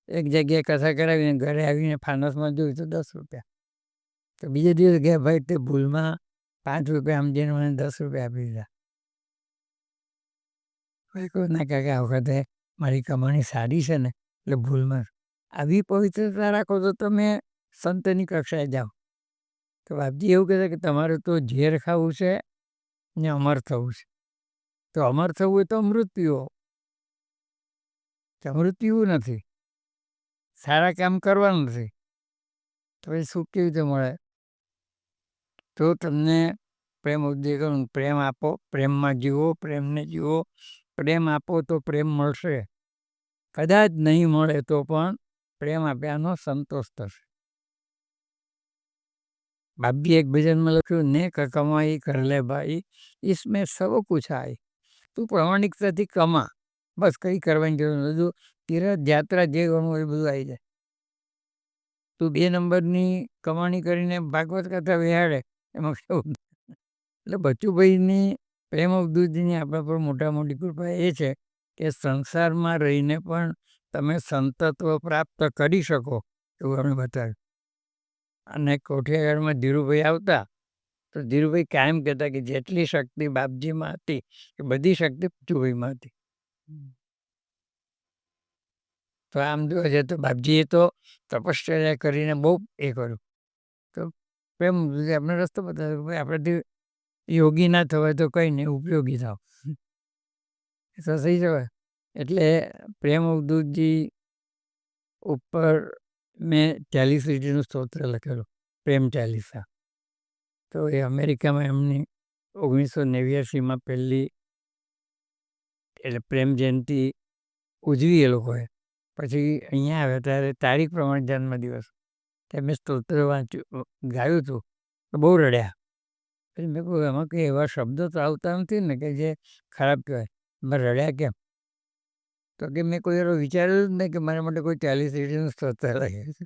એક જગ્યાએ કથા કરાવીને ઘરે આવીને ફાનસમાં જોયું તો 10 રૂપિયા. તો બીજે દિવસ ગયા, ભાઈ તે ભૂલમાં 5 રૂપિયા સમજીને મને 10 રૂપિયા આપી દીધા. ભાઈ કહ્યું ના કાકા આ વખતે મારી કમાણી સારી છે ને એટલે ભૂલમાં. આવી પવિત્રતા રાખો તો તમે સંતની કક્ષાએ જાઓ. તો બાપજી એવું કહેતા કે તમારે તો ઝેર ખાવું છે ને અમર થવું છે. તો અમર થવું હોય તો અમૃત પીવો, અમૃત પીવું નથી, સારા કામ કરવાનું નથી, તો એ સુખ કેવી રીતે મળે? તો તમને પ્રેમ ઉપદેશ કરું, પ્રેમ આપો, પ્રેમમાં જીવો, પ્રેમને જીવો. પ્રેમ આપો તો પ્રેમ મળશે, કદાચ નહીં મળે તો પણ પ્રેમ આપ્યાનો સંતોષ થશે. બાપજી એક ભજનમાં લખ્યું, ને કમાઈ કર લે ભાઈ इसमें सब कुछ आए. તું પ્રામાણિકતાથી કમા, બસ કંઈ કરવાની જરૂર નથી. બધું તીરથ યાત્રા જે ગણવું એ બધું આવી જાય. તું 2 નંબરની કમાણી કરીને ભાગવત કથા વિહાડે એમાં કેવું. એટલે બચુભાઈની પ્રેમ અવધૂતજીની આપણા પર મોટા મોટી કૃપા એ છે કે સંસારમાં રહીને પણ તમે સંતત્વ પ્રાપ્ત કરી શકો એવું અમે બતાવ્યું. અને કોઠિયાવાડમાં ધીરુભાઈ આવતા તો ધીરુભાઈ કાયમ કહેતા કે જેટલી શક્તિ બાપજીમાં હતી એ બધી શક્તિ બચુભાઈમાં હતી. તો આમ જોવા જઈએ તો બાપજીએ તો તપશ્ચર્યા કરીને બહુ એ કર્યું. તો પ્રેમ આપણે રસ્તો બતાવ્યો, ભાઈ આપણેથી યોગી ના થવાય તો કંઈ નહીં, ઉપયોગી થાવ તો થઈ જવાય. એટલે પ્રેમ અવધૂતજી ઉપર મેં 40 સ્તોત્ર લખેલું, પ્રેમ ચાલીસા. તો એ અમેરિકામાં એમની 1989માં પહેલી એટલે પ્રેમ જયંતિ ઉજવી એ લોકોએ. પછી અહીંયા આવ્યા ત્યારે તારીખ પ્રમાણે જન્મદિવસ, ત્યારે મેં સ્તોત્ર વાંચ્યું, ગાયું હતું તો બહુ રડ્યા. પછી મેં કહ્યું એમાં કંઈ એવા શબ્દો તો આવતા નથી ને કે જે ખરાબ કહેવાય, મેં રડ્યા કેમ? તો કે મેં કોઈ એવો વિચાર્યું જ નહીં કે મારા માટે કોઈ 40 સ્તોત્ર લખે છે.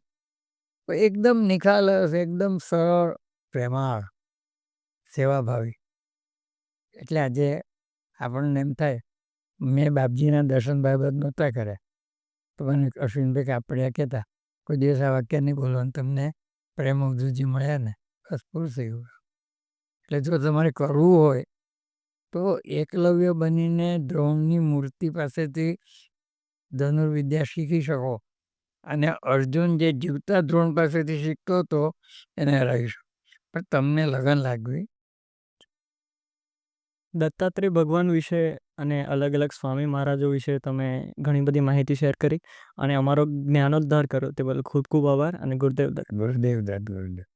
એકદમ નિખાલસ, એકદમ સરળ, પ્રેમાળ, સેવાભાવી. એટલે આજે આપણને એમ થાય, મેં બાપજીના દર્શન બાબત નહોતા કર્યા તો મને અશ્વિનભાઈ કાપડિયા કહેતા કોઈ દિવસ આ વાક્ય નહીં બોલવાનું, તમને પ્રેમ અવધૂતજી મળ્યા ને બસ પૂરું થઈ ગયું. એટલે જો તમારે કરવું હોય તો એકલવ્ય બનીને દ્રોણની મૂર્તિ પાસેથી ધનુર્વિદ્યા શીખી શકો, અને અર્જુન જે જીવતા દ્રોણ પાસેથી શીખતો હતો એને હરાવી શકો. પણ તમને લગન લાગવી. દત્તાત્રેય ભગવાન વિશે અને અલગ અલગ સ્વામી મહારાજો વિશે તમે ઘણી બધી માહિતી શેર કરી અને અમારો જ્ઞાનોદ્ધાર કર્યો તે બદલ ખૂબ ખૂબ આભાર અને ગુરુદેવ દત્ત. ગુરુદેવ દત્ત, ગુરુદેવ.